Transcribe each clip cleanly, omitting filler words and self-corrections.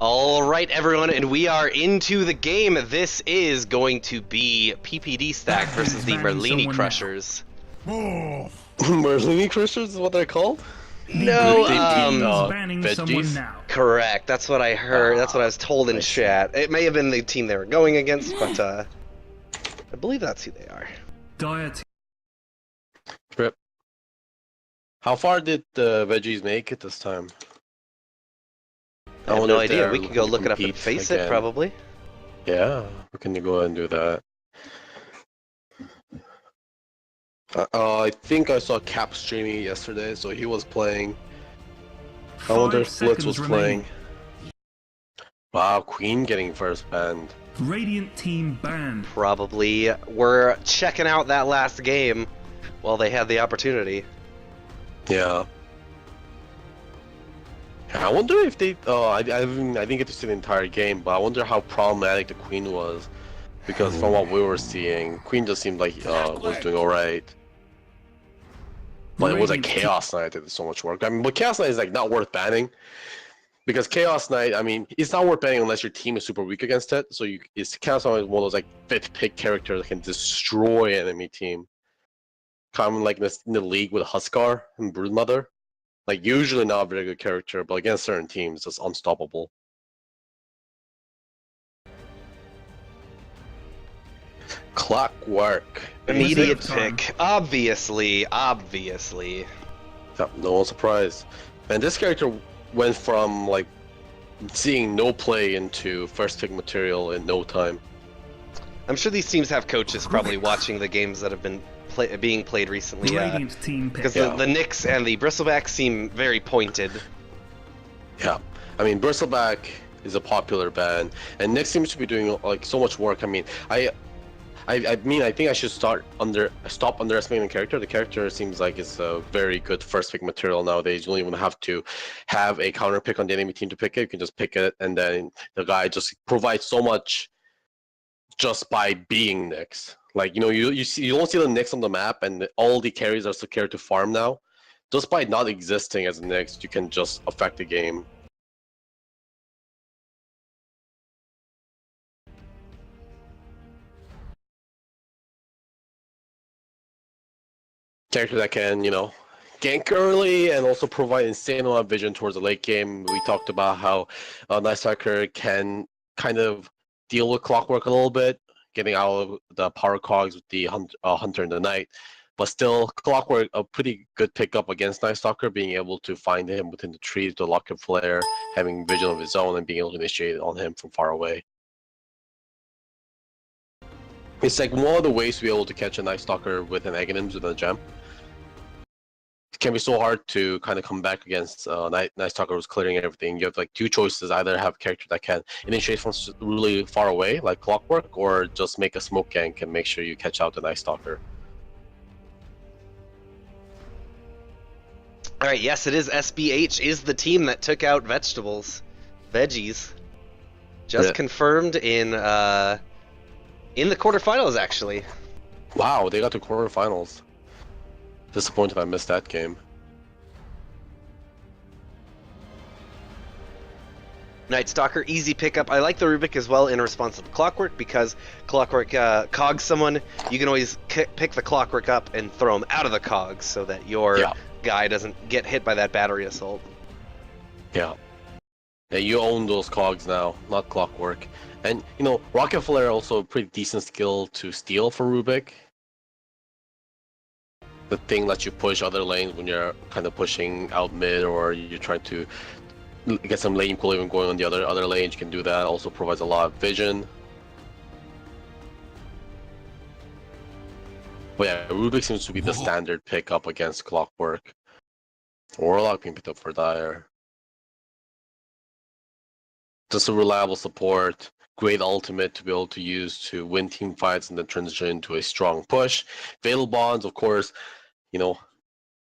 All right, everyone, and we are into the game. This is going to be PPD Stack versus the Merlini Crushers. Merlini Crushers is what they're called? No, banning someone now. correct. That's what I heard. That's what I was told in chat. It may have been the team they were going against, but I believe that's who they are. Trip. How far did the veggies make it this time? I have no idea. We could go look it up and face it, probably. Yeah, we can go ahead and do that. I think I saw Cap streaming yesterday, so he was playing. I wonder if Blitz was playing. Wow, Queen getting first banned. Radiant team banned. Probably were checking out that last game while they had the opportunity. Yeah. I wonder if they. I didn't get to see the entire game, but I wonder how problematic the Queen was, because from what we were seeing, Queen just seemed like was doing all right. But it was like Chaos Knight that did so much work. I mean, but Chaos Knight is like not worth banning, because Chaos Knight, I mean, it's not worth banning unless your team is super weak against it. So Chaos Knight is one of those like 5th pick characters that can destroy an enemy team. Kind of like in the league with Huskar and Broodmother. Like, usually not a very good character, but against certain teams, it's unstoppable. Clockwork. Immediate pick. Obviously. Yeah, no one surprised. And this character went from, like, seeing no play into first pick material in no time. I'm sure these teams have coaches probably watching the games that have been being played recently, because the Nyx and the Bristleback seem very pointed. Yeah, I mean, Bristleback is a popular ban, and Nyx seems to be doing like so much work. I mean, I think I should stop underestimating the character. The character seems like it's a very good first pick material nowadays. You don't even have to have a counter pick on the enemy team to pick it. You can just pick it, and then the guy just provides so much just by being Nyx. Like, you know, you don't see the Nyx on the map, and all the carries are scared to farm now. Just by not existing as a Nyx, you can just affect the game. Character that can, you know, gank early and also provide insane amount of vision towards the late game. We talked about how Night Striker can kind of deal with Clockwork a little bit, getting out of the power cogs with the Hunter in the Night, but still Clockwork a pretty good pickup against Night Stalker, being able to find him within the trees, the lock and flare, having vision of his own, and being able to initiate on him from far away. It's like one of the ways to be able to catch a Night Stalker with an Aghanims with a gem. It can be so hard to kind of come back against Night Stalker who's clearing everything. You have like two choices: either have a character that can initiate from really far away, like Clockwork, or just make a smoke gank and make sure you catch out the Night Stalker. All right, yes, it is. SBH is the team that took out veggies. Just confirmed in the quarterfinals, actually. Wow, they got to quarterfinals. Disappointed I missed that game. Night Stalker, easy pickup. I like the Rubik as well in response to the Clockwork, because Clockwork cogs someone. You can always pick the Clockwork up and throw him out of the cogs so that your guy doesn't get hit by that battery assault. Yeah. Yeah, you own those cogs now, not Clockwork. And, you know, Rocket Flare also a pretty decent skill to steal for Rubik. The thing that you push other lanes when you're kind of pushing out mid, or you're trying to get some lane equilibrium going on the other lanes, you can do that. Also provides a lot of vision. But yeah, Rubik seems to be the standard pickup against Clockwork. Warlock being picked up for Dire. Just a reliable support. Great ultimate to be able to use to win team fights and then transition into a strong push. Fatal Bonds, of course, you know,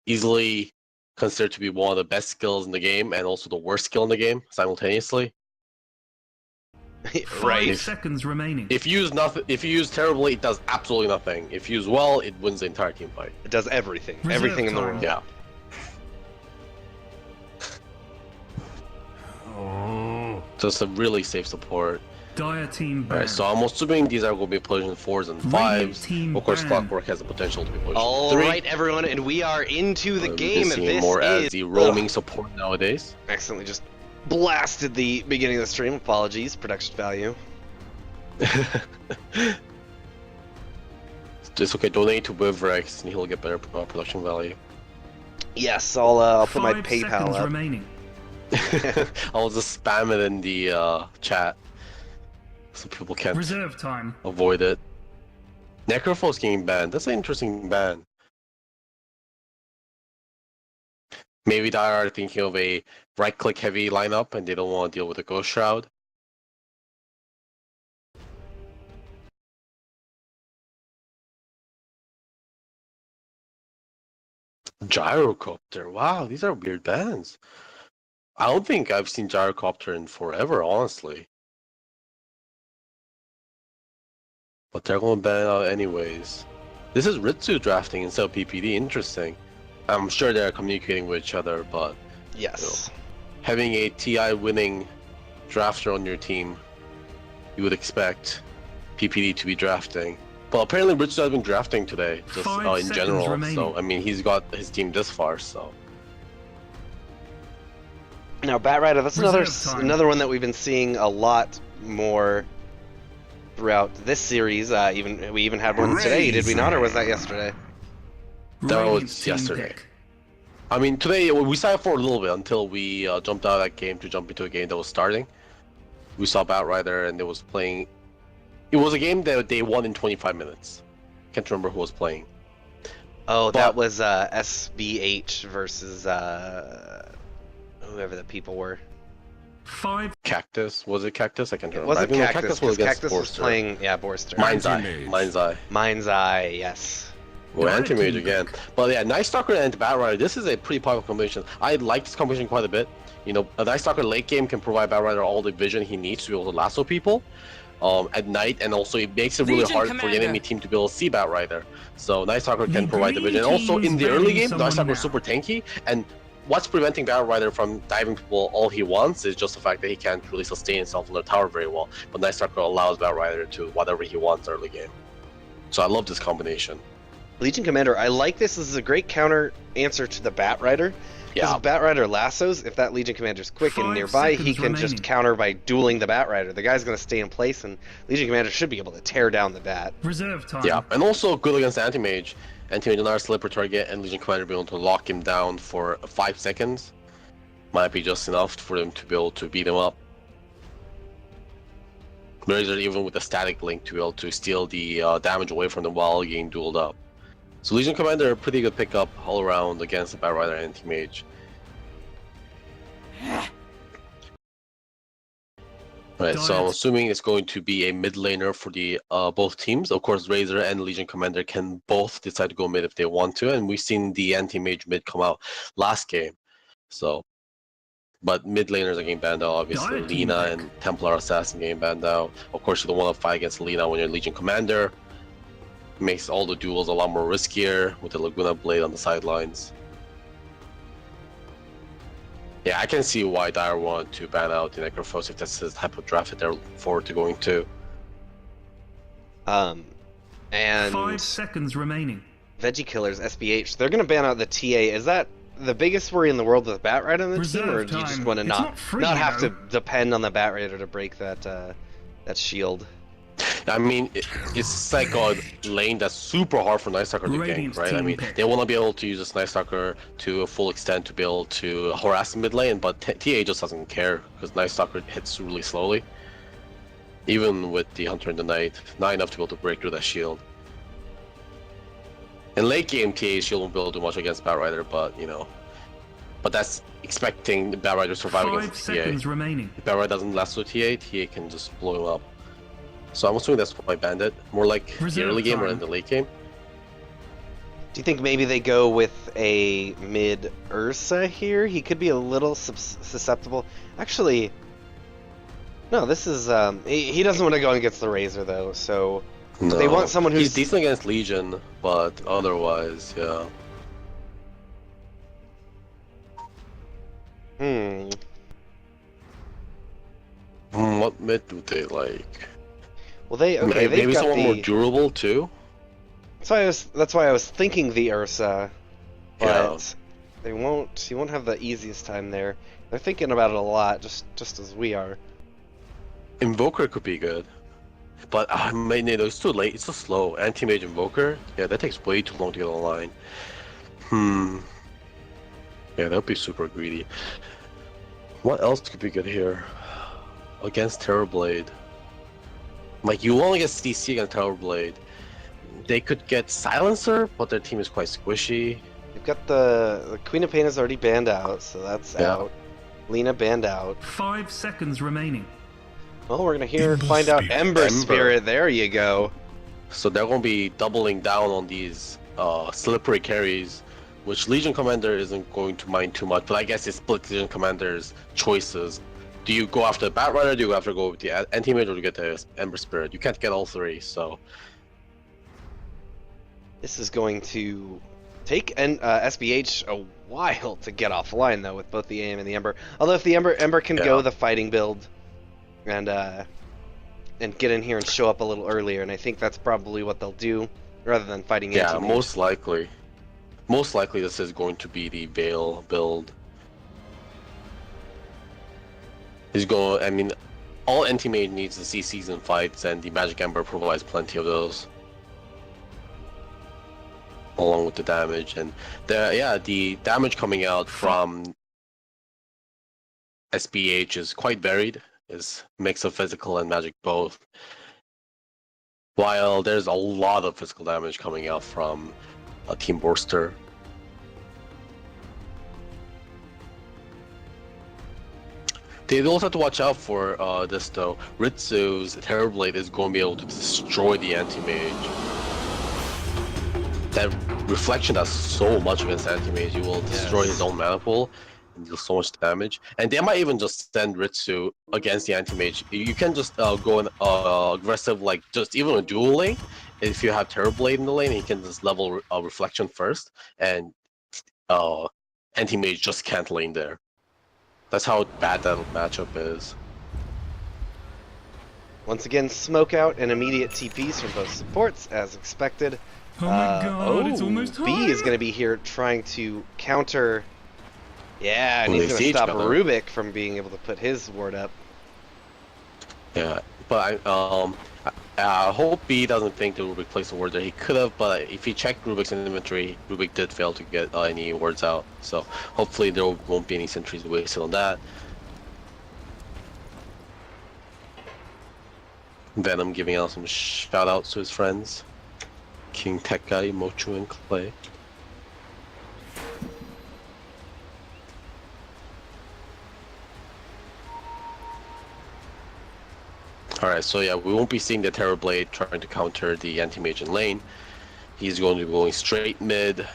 easily considered to be one of the best skills in the game and also the worst skill in the game simultaneously. Right. 5 seconds remaining. If you use terribly, it does absolutely nothing. If you use well, it wins the entire team fight. It does everything. Everything in the world. Yeah. So it's a really safe support. Dire team banned. Alright, so I'm assuming these are going to be position 4s and 5s. Of course, Clockwork has the potential to be position 3. Alright, everyone, and we are into the game. This more as the roaming support nowadays. Accidentally just blasted the beginning of the stream. Apologies, production value. It's okay, donate to Wivrex and he'll get better production value. Yes, I'll put my 5 PayPal seconds up. remaining. I'll just spam it in the chat so people can't Reserve time. avoid it. Necrophos getting banned. That's an interesting ban. Maybe they are thinking of a right-click heavy lineup and they don't want to deal with the Ghost Shroud. Gyrocopter. Wow, these are weird bans. I don't think I've seen Gyrocopter in forever, honestly. But they're going to ban it out anyways. This is Ritsu drafting instead of PPD. Interesting. I'm sure they're communicating with each other, but Yes. having a TI winning drafter on your team, you would expect PPD to be drafting. But apparently Ritsu has been drafting today, just 5 in seconds general. remaining. So, I mean, he's got his team this far, so. Now, Batrider, that's Reserve time. another one that we've been seeing a lot more throughout this series. We even had one today, did we not, or was that yesterday? That Radiant was team yesterday. pick. I mean, today we saw it for a little bit until we jumped out of that game to jump into a game that was starting. We saw Batrider and it was playing. It was a game that they won in 25 minutes. Can't remember who was playing. Oh, But- that was SBH versus whoever the people were. 5 Cactus? Was it Cactus? I can't It remember. wasn't I think Cactus, was because against Cactus was Borster. playing, Borster. Mind's Eye. Anti-Mage. Mind's Eye. Mind's Eye, yes. Well, Right. Anti-Mage again. But yeah, Night Stalker and Batrider, this is a pretty powerful combination. I like this combination quite a bit. You know, a Night Stalker late game can provide Batrider all the vision he needs to be able to lasso people at night, and also it makes it really Legion hard for the Commander. enemy team to be able to see Batrider. So Night Stalker The can provide the green vision. And also in team's the early banning game, Night someone Stalker is now. super tanky, and what's preventing Batrider from diving people all he wants is just the fact that he can't really sustain himself on the tower very well. But Night Stalker allows Batrider to whatever he wants early game. So I love this combination. Legion Commander, I like this. This is a great counter answer to the Batrider. Because Yeah. if Batrider lassos, if that Legion Commander's quick and 5 nearby, he seconds can just remaining. counter by dueling the Batrider. The guy's going to stay in place, and Legion Commander should be able to tear down the Bat. reserve time. Yeah, and also good against Anti-Mage. Anti-Mage another slipper target, and Legion Commander be able to lock him down for 5 seconds. Might be just enough for them to be able to beat him up. Razor even with a static link to be able to steal the damage away from them while getting dueled up. So Legion Commander, a pretty good pickup all around against the Batrider and Anti-Mage. Right, so I'm Diet. assuming it's going to be a mid laner for the both teams. Of course, Razor and Legion Commander can both decide to go mid if they want to, and we've seen the anti-mage mid come out last game. So, but mid laners are getting banned out. Obviously, Diet team Lina pick. and Templar Assassin getting banned out. Of course, you don't want to fight against Lina when you're Legion Commander. Makes all the duels a lot more riskier with the Laguna Blade on the sidelines. Yeah, I can see why Dire wanted to ban out the Necrophos if that's the type of draft that they're looking forward to going to. And 5 seconds remaining. Veggie Killers, SBH, they're going to ban out the TA. Is that the biggest worry in the world with Batrider on the team, or Reserve do you just time. want to It's not not free, have you to know. depend on the Batrider to break that shield? I mean, it's like a lane that's super hard for Night Stalker to Radiant gank, right? I team mean, pick. they want to be able to use this Night Stalker to a full extent to be able to harass the mid lane, but TA just doesn't care because Night Stalker hits really slowly. Even with the Hunter in the Night, not enough to be able to break through that shield. In late game, TA shield won't be able to do much against Batrider, but you know. But that's expecting the Batrider to survive 5 against the seconds TA. remaining. If Batrider doesn't lasso TA, TA can just blow him up. So I'm assuming that's why I banned it. More like the Reserve early game or time. in the late game. Do you think maybe they go with a mid Ursa here? He could be a little susceptible. Actually, no. This is he doesn't want to go against the Razor though. So No. they want someone who's He's decent against Legion, but otherwise, yeah. What mid do they like? Well, they've Maybe got someone more durable too. That's why I was thinking the Ursa, but Yeah. he won't have the easiest time there. They're thinking about it a lot, just as we are. Invoker could be good, but it's too late. It's so slow. Anti-mage Invoker, yeah, that takes way too long to get online. Yeah, that would be super greedy. What else could be good here? Against Terrorblade. Like, you only get CC against Terrorblade. They could get Silencer, but their team is quite squishy. You've got the Queen of Pain is already banned out, so that's out. Lena banned out. 5 seconds remaining. Well, we're gonna find out Ember Spirit. There you go. So they're gonna be doubling down on these slippery carries, which Legion Commander isn't going to mind too much. But I guess it's split Legion Commander's choices. Do you go after the Batrider? Do you have to go with the Anti-Mage, or do you get the Ember Spirit? You can't get all three, so... This is going to take SBH a while to get offline, though, with both the AM and the Ember. Although if the Ember can go the fighting build and get in here and show up a little earlier, and I think that's probably what they'll do, rather than fighting Anti-Mage. Yeah, most likely. Most likely this is going to be the Veil build. I mean, all Anti-Mage needs to see season fights, and the Magic Ember provides plenty of those. Along with the damage, and the damage coming out from SBH is quite varied. It's a mix of physical and magic both. While there's a lot of physical damage coming out from Team Borster. They also have to watch out for this though. Ritsu's Terrorblade is going to be able to destroy the Anti-Mage. That reflection does so much against Anti-Mage. You will destroy his own mana pool and deal so much damage. And they might even just send Ritsu against the Anti-Mage. You can just go in aggressive, like just even a dual lane. If you have Terrorblade in the lane, you can just level reflection first, and Anti-Mage just can't lane there. That's how bad that matchup is. Once again, smoke out and immediate TPs from both supports, as expected. Oh my god, it's almost time! B is going to be here trying to counter... Yeah, and he's going to stop Rubik from being able to put his ward up. Yeah, but I hope B doesn't think that Rubik placed a ward there. He could have, but if he checked Rubik's inventory, Rubik did fail to get any wards out. So hopefully there won't be any sentries wasted on that. Venom giving out some shout outs to his friends. King Tekkai, Mochu, and Clay. Alright, so yeah, we won't be seeing the Terrorblade trying to counter the Anti-Mage in lane. He's going to be going straight mid with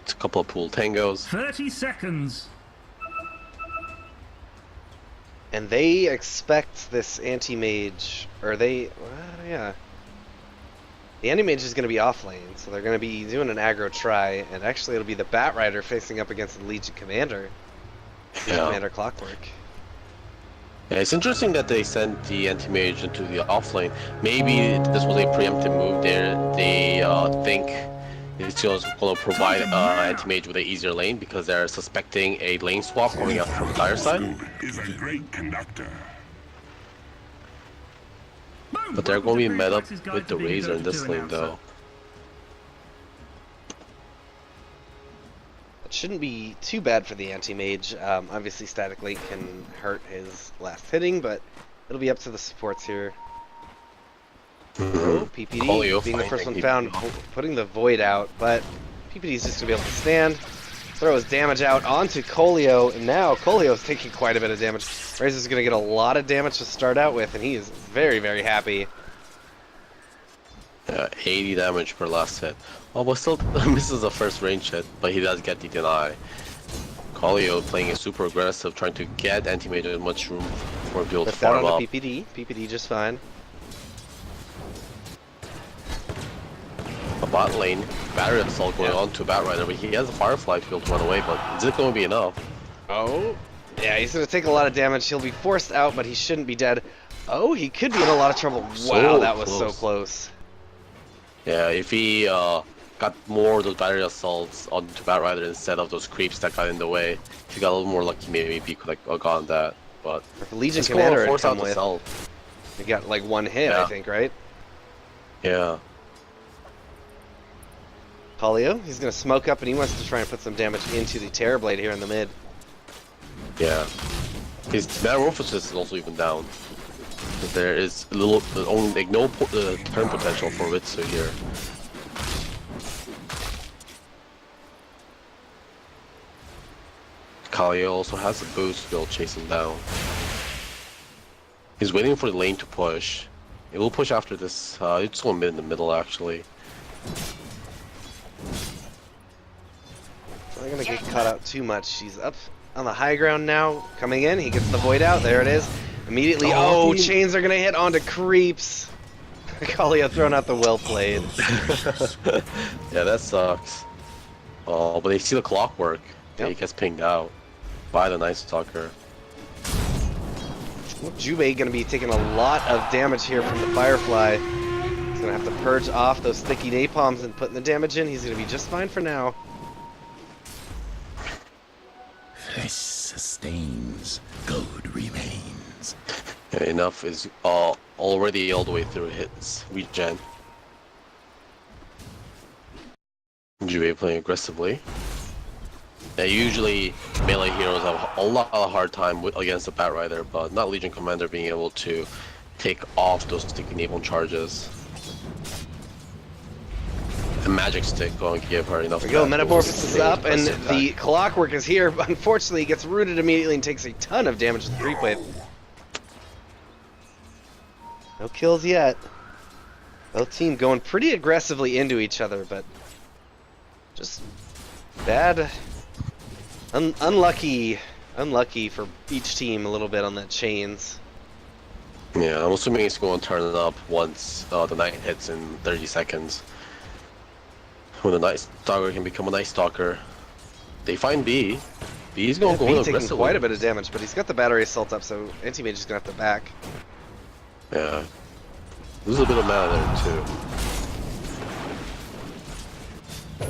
a couple of pool tangos. 30 seconds! And they expect this Anti-Mage, or the Anti-Mage is going to be off lane, so they're going to be doing an aggro try, and actually it'll be the Batrider facing up against the Legion Commander. Commander Clockwork. Yeah, it's interesting that they sent the Anti-Mage into the off lane. Maybe this was a preemptive move there. They think it's just going to provide Anti-Mage with an easier lane because they're suspecting a lane swap coming out from the dire side. Is a great conductor. But they're going to be met up with the Razor in this lane though. It shouldn't be too bad for the Anti-Mage. Obviously Static Link can hurt his last hitting, but it'll be up to the supports here. Oh, PPD being the first one found, putting the Void out, but PPD's just going to be able to stand, throw his damage out onto Colio, and now Colio's taking quite a bit of damage. Razor's going to get a lot of damage to start out with, and he is very, very happy. 80 damage per last hit. Oh, but still misses the first range hit, but he does get the deny. Colio playing it super aggressive, trying to get Anti-Mage as much room for him to farm up. PPD. PPD just fine. A bot lane, Battery Assault going on to Batrider, but he has a Firefly to be able to run away, but is it going to be enough? Oh, Yeah, he's going to take a lot of damage. He'll be forced out, but he shouldn't be dead. Oh, he could be in a lot of trouble. Wow, that was so close. Yeah, if he got more of those battery assaults onto Batrider instead of those creeps that got in the way, if he got a little more lucky, maybe he could have gotten that. But if Legion Commander had come with, cell. he got like one hit, I think, right? Yeah. Polio, he's going to smoke up, and he wants to try and put some damage into the Terrorblade here in the mid. Yeah. His Metamorphosis is also even down. But there is a little, only like no turn potential for Ritsu here. Kalio also has a boost to be able to chase him down. He's waiting for the lane to push. It will push after this. It's going mid in the middle actually. Not gonna get caught out too much. He's up on the high ground now. Coming in, he gets the void out. There it is. Immediately, oh, chains are gonna hit onto creeps. Kalia thrown out the well played. Yeah, that sucks. Oh, but they see the clockwork. Yep. He gets pinged out by the Night Stalker. Jubei gonna be taking a lot of damage here from the Firefly. He's gonna have to purge off those sticky napalms and putting the damage in. He's gonna be just fine for now. Flesh sustains, gold remains. Yeah, enough is already all the way through his regen. Jubei playing aggressively. Yeah, usually melee heroes have a lot of hard time against the Batrider, but not Legion Commander being able to take off those sticky napalm charges. The magic stick going to give her enough. There we go, Metamorphosis is up, and the clockwork is here, but unfortunately he gets rooted immediately and takes a ton of damage with the creep wave. No kills yet. Both teams going pretty aggressively into each other, but just bad, unlucky for each team a little bit on that chains. Yeah, I'm assuming it's going to turn it up once the night hits in 30 seconds. When the Night Stalker can become a Night Stalker. They find B. B's going to go aggressively. Taking quite a bit of damage, but he's got the battery assault up, so Anti-Mage is going to have to back. Yeah. There's a bit of mana there too.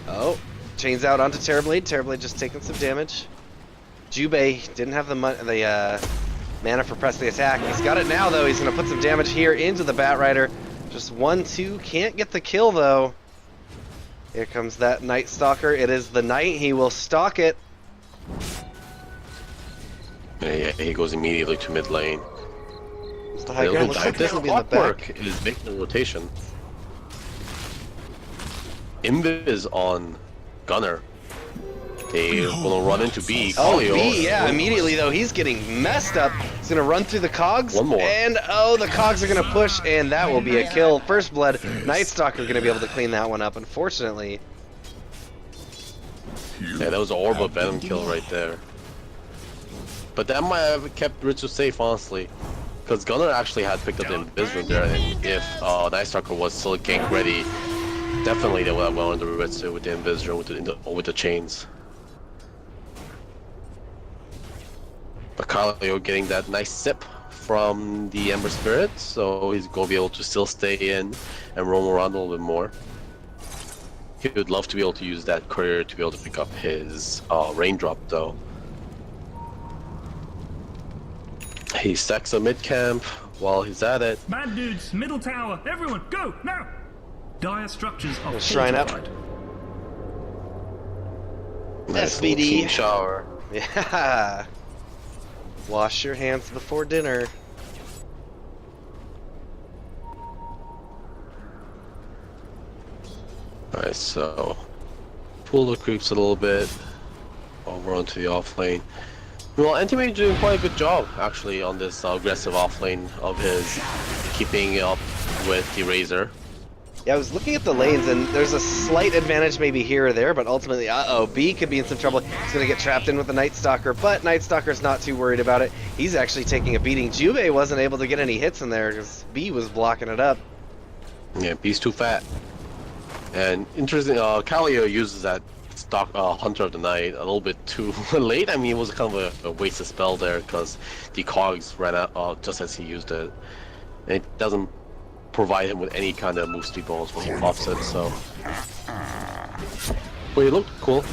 Oh, chains out onto Terrorblade. Terrorblade just taking some damage. Jubei didn't have the mana for press the attack. He's got it now though. He's going to put some damage here into the Batrider. Just 1-2, can't get the kill though. Here comes that Night Stalker. It is the Night. He will stalk it. Yeah, he goes immediately to mid lane. The high ground looks like this will be in the back. Is making a rotation. Invis on Gunner. They're gonna run into B. Oh, B, yeah, immediately though, he's getting messed up. He's gonna run through the cogs. One more. And oh, the cogs are gonna push, and that will be a kill. First blood. Night Stalker gonna be able to clean that one up, unfortunately. Yeah, that was an Orb of Venom kill right there. But that might have kept Ritsu safe, honestly. Because Gunner actually had picked up the Invis there, and if Night Stalker was still gank ready, definitely they would have gone into Ritsu with the Invis with the chains. But Kalio getting that nice sip from the Ember Spirit, so he's going to be able to still stay in and roam around a little bit more. He would love to be able to use that courier to be able to pick up his raindrop though. He stacks a mid camp while he's at it. Bad dudes, middle tower, everyone, go, now! Dire structures are shrine up. Nice SBD. Team shower. Yeah. Wash your hands before dinner. Alright, so pull the creeps a little bit over onto the off lane. Well, Anti-Mage doing quite a good job actually on this aggressive off lane of his, keeping up with the Razor. Yeah, I was looking at the lanes, and there's a slight advantage maybe here or there, but ultimately, B could be in some trouble. He's going to get trapped in with the Night Stalker, but Night Stalker's not too worried about it. He's actually taking a beating. Jubei wasn't able to get any hits in there because B was blocking it up. Yeah, B's too fat. And interesting, Kalio uses that Hunter of the Night a little bit too late. I mean, it was kind of a wasted spell there because the cogs ran out just as he used it. And it doesn't provide him with any kind of move speed bonus when he pops it, so. But he looked cool.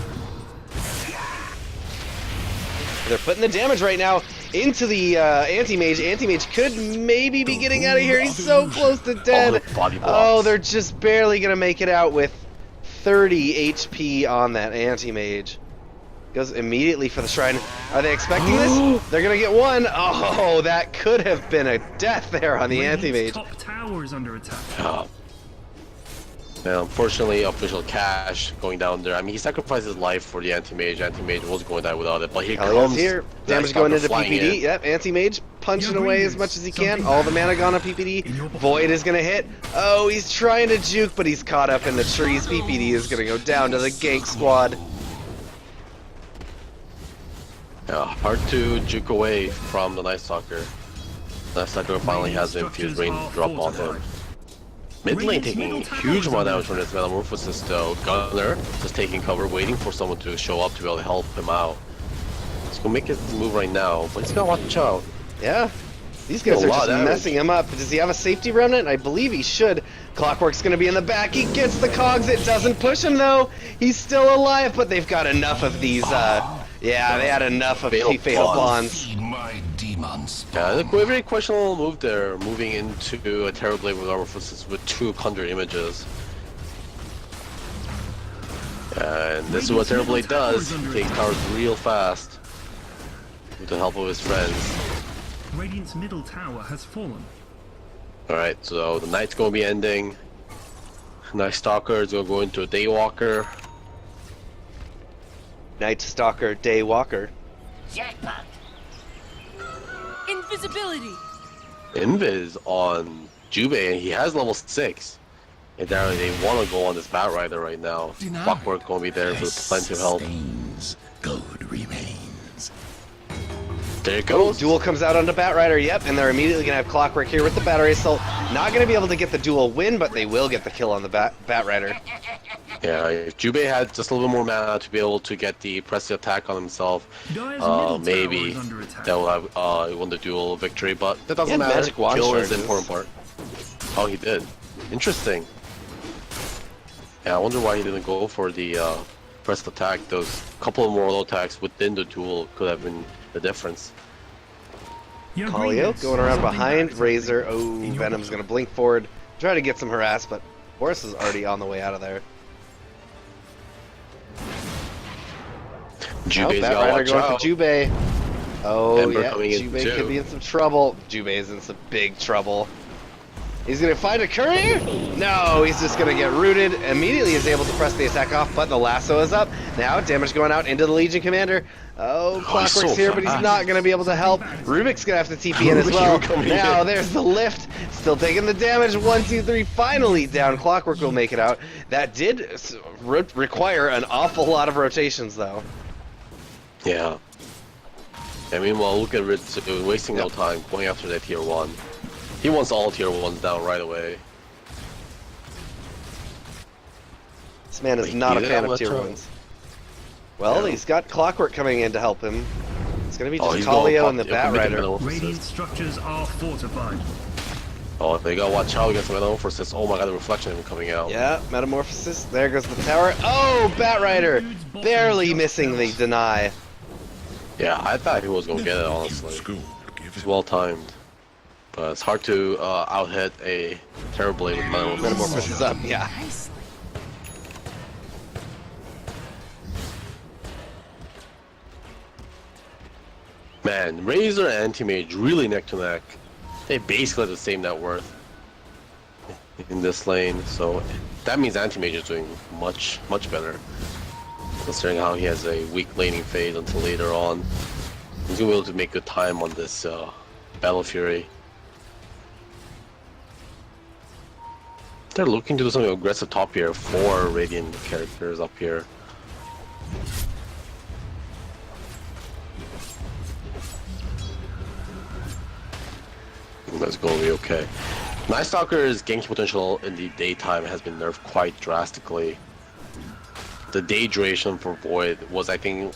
They're putting the damage right now into the anti-mage. Anti-mage could maybe be getting out of here. He's so close to dead. Oh, they're just barely going to make it out with 30 HP on that anti-mage. Goes immediately for the shrine. Are they expecting this? They're going to get one. Oh, that could have been a death there on the anti-mage. Top tower is under attack. Yeah, unfortunately, official Cash going down there. I mean, he sacrificed his life for the anti-mage. Anti-mage was going to die without it, but here comes here. Damage going into PPD. Yep, anti-mage punching away as much as he can. All the mana gone on PPD. Void is going to hit. Oh, he's trying to juke, but he's caught up in the trees. PPD is going to go down to the gank squad. Yeah, hard to juke away from the Night Stalker. Night Stalker finally has the infused raindrop on him. Mid lane taking huge amount of damage from this Metamorphosis though. Gunner just taking cover, waiting for someone to show up to be able to help him out. He's gonna make his move right now, but he's gotta watch out. Yeah, these guys are just messing him up. Does he have a safety remnant? I believe he should. Clockwork's gonna be in the back. He gets the cogs. It doesn't push him though. He's still alive, but they've got enough of these. Yeah, they had enough of fatal bonds. Yeah, a very questionable move there, moving into a Terrorblade with Metamorphosis with 200 images. And this is what Terrorblade does, takes towers real fast with the help of his friends. Radiant's middle tower has fallen. Alright, so the night's gonna be ending. Night Stalker is gonna go into a Daywalker. Night Stalker, Daywalker. Jackpot. Invisibility. Invis on Jubei, and he has level 6. And they want to go on this Batrider right now. Clockwork gonna be there for plenty of help. Gold remains. There it goes. Duel comes out onto Batrider, yep, and they're immediately going to have Clockwork here with the Battery Assault. Not going to be able to get the duel win, but they will get the kill on the Batrider. Yeah, if Jubei had just a little bit more mana to be able to get the pressing attack on himself, maybe that will have won the duel victory, but that doesn't matter. Magic Wand Kill is the important part. Oh, he did. Interesting. Yeah, I wonder why he didn't go for the pressed attack. Those couple of more low attacks within the duel could have been the difference. Kallio going around behind Razor. Oh, Venom's going to blink forward, try to get some harass, but Boris is already on the way out of there. Jubei's Batrider going for Jubei. Oh, Ember yeah, Jubei could be in some trouble. Jubei's in some big trouble. He's going to find a courier? No, he's just going to get rooted. Immediately is able to press the attack off, but the lasso is up. Now, damage going out into the Legion Commander. Oh, Clockwork's here, but he's not going to be able to help. Rubik's going to have to TP in as well. Now, there's the lift. Still taking the damage. 1, 2, 3. Finally down. Clockwork will make it out. That did require an awful lot of rotations, though. Yeah. I mean, well, look at Ritsu wasting no time going after that tier 1. He wants all tier 1s down right away. This man is not a fan of tier 1s. Well, he's got Clockwork coming in to help him. It's going to be just Kallio and the Batrider. Radiant structures are fortified. Oh, they gotta watch out against the Metamorphosis. Oh my god, the reflection of him coming out. Yeah, Metamorphosis. There goes the tower. Oh, Batrider! Barely missing the deny. Yeah, I thought he was gonna get it, honestly. It's well timed. But it's hard to out-hit a Terrorblade with Metamorphosis. Metamorphosis up, yeah. Man, Razor and Anti-Mage really neck to neck. They basically have the same net worth in this lane, so that means Anti-Mage is doing much better. Considering how he has a weak laning phase until later on. He's gonna be able to make good time on this Battle Fury. They're looking to do something aggressive top here for Radiant characters up here. That's going to be okay. Night Stalker's ganking potential in the daytime has been nerfed quite drastically. the day duration for Void was, I think,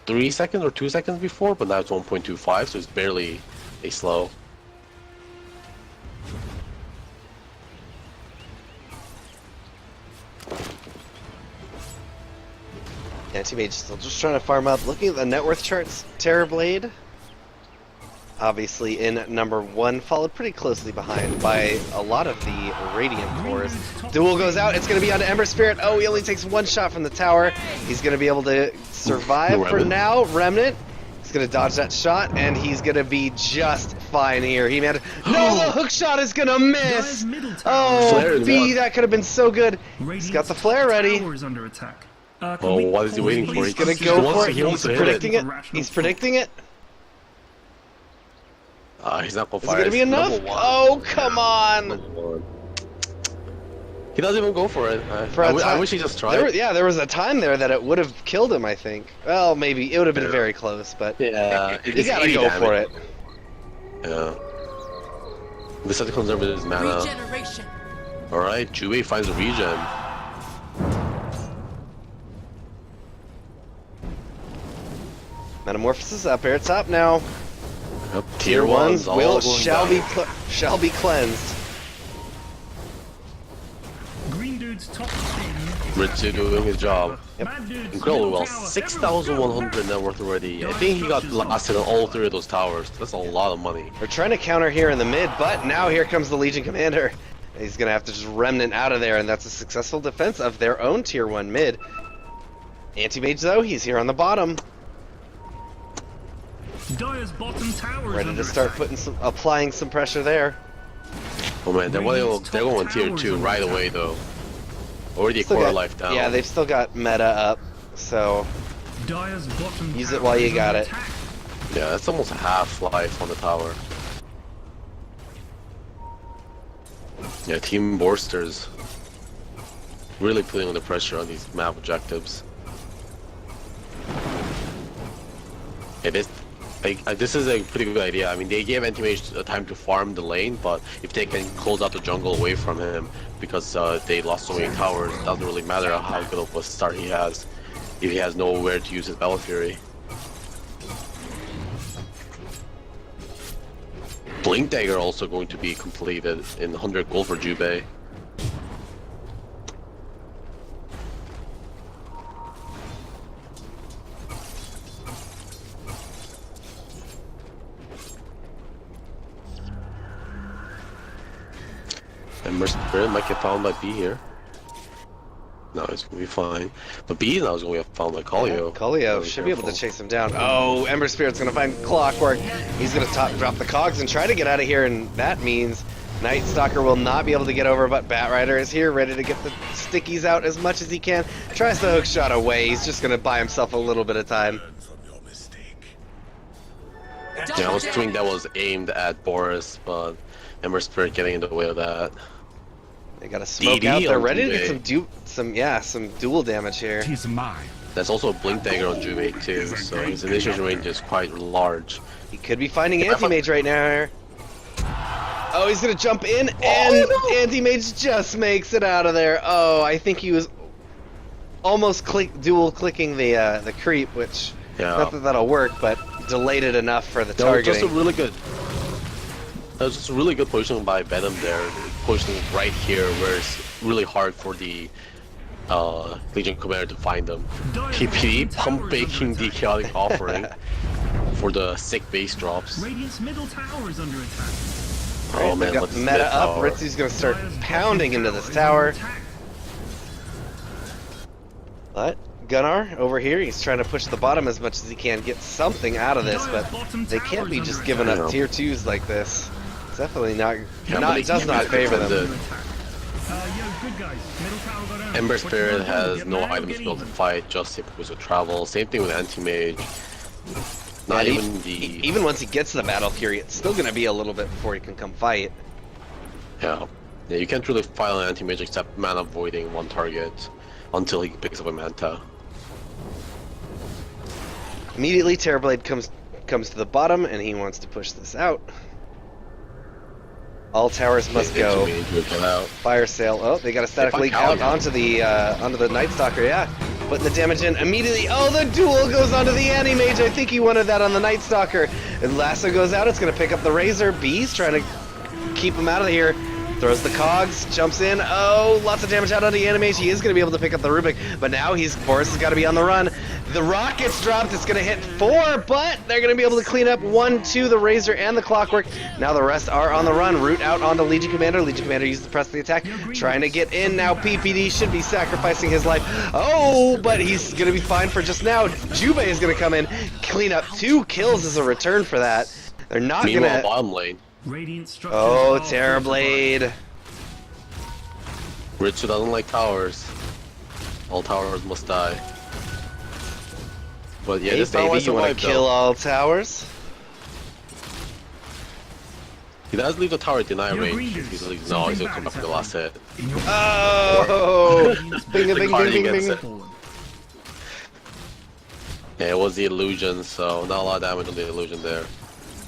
3 seconds or 2 seconds before, but now it's 1.25, so it's barely a slow. Anti-Mage still just trying to farm up. Looking at the net worth charts, Terrorblade, obviously in number 1, followed pretty closely behind by a lot of the Radiant cores. Duel goes out, it's going to be onto Ember Spirit. Oh, he only takes 1 shot from the tower. He's going to be able to survive for now. Remnant, he's going to dodge that shot, and he's going to be just fine here. He man, no, the hook shot is going to miss. Oh, B, that could have been so good. He's got the flare ready. Under attack. Oh, what is he waiting for? He's gonna go for it. He's predicting it. He's predicting it. He's not gonna Is it fire. gonna be enough? Oh, come on! He doesn't even go for it. I wish he just tried. There was a time there that it would have killed him, I think. Well, maybe. It would have been very close, but yeah, you gotta go for it. Yeah. This has to conserve his mana. Alright, Jue finds a regen. Metamorphosis up here, it's up now. Yep, Tier 1s shall be cleansed. Green dude's top spin. Ritsu doing his job. Bad dude's Incredibly middle well. tower. 6,100 net worth already. I think he got blasted on all 3 of those towers. That's a lot of money. We're trying to counter here in the mid, but now here comes the Legion Commander. He's gonna have to just Remnant out of there, and that's a successful defense of their own Tier 1 mid. Anti-Mage though, he's here on the bottom. Dire's bottom tower is Ready under to start attack. applying some pressure there. Oh man, they're going tier 2 right away though. Already a Still quarter got- life down. Yeah, they've still got meta up, so Dire's bottom use it tower while you is got under it. attack. Yeah, that's almost half life on the tower. Yeah, Team Borsters really putting under pressure on these map objectives. It is. This is a pretty good idea. I mean, they gave Anti-Mage time to farm the lane, but if they can close out the jungle away from him, because they lost so many towers, it doesn't really matter how good of a start he has, if he has nowhere to use his Battle Fury. Blink Dagger also going to be completed in 100 gold for Jubei. And Spirit might get found by B here. No, it's gonna be fine. But B now is gonna get found by Kallio. Kallio should be able to chase him down. Oh, Ember Spirit's gonna find Clockwork. He's gonna drop the cogs and try to get out of here, and that means Night Stalker will not be able to get over, but Batrider is here, ready to get the stickies out as much as he can. Tries the hook shot away. He's just gonna buy himself a little bit of time. Yeah, I was thinking that was aimed at Boris, but Ember Spirit getting in the way of that. They got a smoke DD out. They're on ready to Jubei. get some dual damage here. Tis mine. There's also a Blink Dagger on Jubei too, so his initiation range is quite large. He could be finding Anti-Mage right now. Oh, he's gonna jump in, and Anti-Mage just makes it out of there. Oh, I think he was almost dual clicking the creep, which not that that'll work, but delayed it enough for the targeting. That was just a really good position by Venom there, positioning right here where it's really hard for the Legion Commander to find them. PPD pump baking the Chaotic Offering for the sick base drops. Radiant's middle tower is under attack. Oh man, got what's meta mid up. tower? Ritsu's gonna start pounding into this tower. But Gunnar over here, he's trying to push the bottom as much as he can, get something out of this, but they can't be just giving up tier 2s like this. It's definitely does not favor them. Ember Spirit has no items built to fight, just Hypocrisy of Travel. Same thing with Anti-Mage. Not Even once he gets to the Battle Fury, it's still gonna be a little bit before he can come fight. Yeah, you can't really fight on Anti-Mage except mana voiding one target until he picks up a Manta. Immediately, Terrorblade comes to the bottom, and he wants to push this out. All towers must go. Fire sale. Oh, they got a static leak out onto the Night Stalker. Yeah, Putting the damage in immediately. Oh, the duel goes onto the Anti-Mage. I think he wanted that on the Night Stalker. And Lasso goes out. It's going to pick up the Razor. B's trying to keep him out of here. Throws the cogs, jumps in. Oh, lots of damage out on the Anti-Mage. He is going to be able to pick up the Rubik, but now Boris has got to be on the run. The rock gets dropped. It's going to hit 4, but they're going to be able to clean up 1, 2, the Razor and the Clockwork. Now the rest are on the run. Root out onto Legion Commander. Legion Commander uses the press the attack, trying to get in. Now PPD should be sacrificing his life. Oh, but he's going to be fine for just now. Jubei is going to come in, clean up 2 kills as a return for that. They're not going to... bottom lane. Oh, Terrorblade. Ritsu doesn't like towers. All towers must die. But yeah, hey, this baby, you want to kill all towers? He does leave the tower at deny range. He's like, no, he's gonna come back for the last hit. Oh! Bing, bing, bing, bing, bing. Yeah, it was the illusion, so not a lot of damage on the illusion there.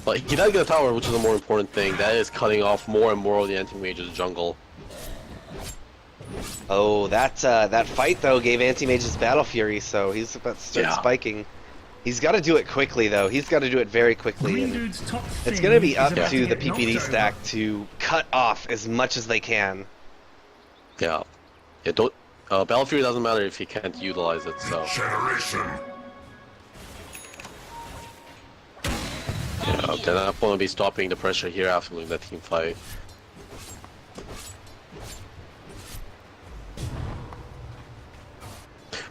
But he does get a tower, which is the more important thing. That is cutting off more and more of the Anti-Mage's jungle. Oh, that fight though gave Anti-Mage's Battle Fury, so he's about to start spiking. He's got to do it quickly though. He's got to do it very quickly. And it's going to be up to the PPD stack to cut off as much as they can. Yeah. Yeah. Don't. Battle Fury doesn't matter if he can't utilize it. So. Generation. Yeah, they're not going to be stopping the pressure here after losing that team fight.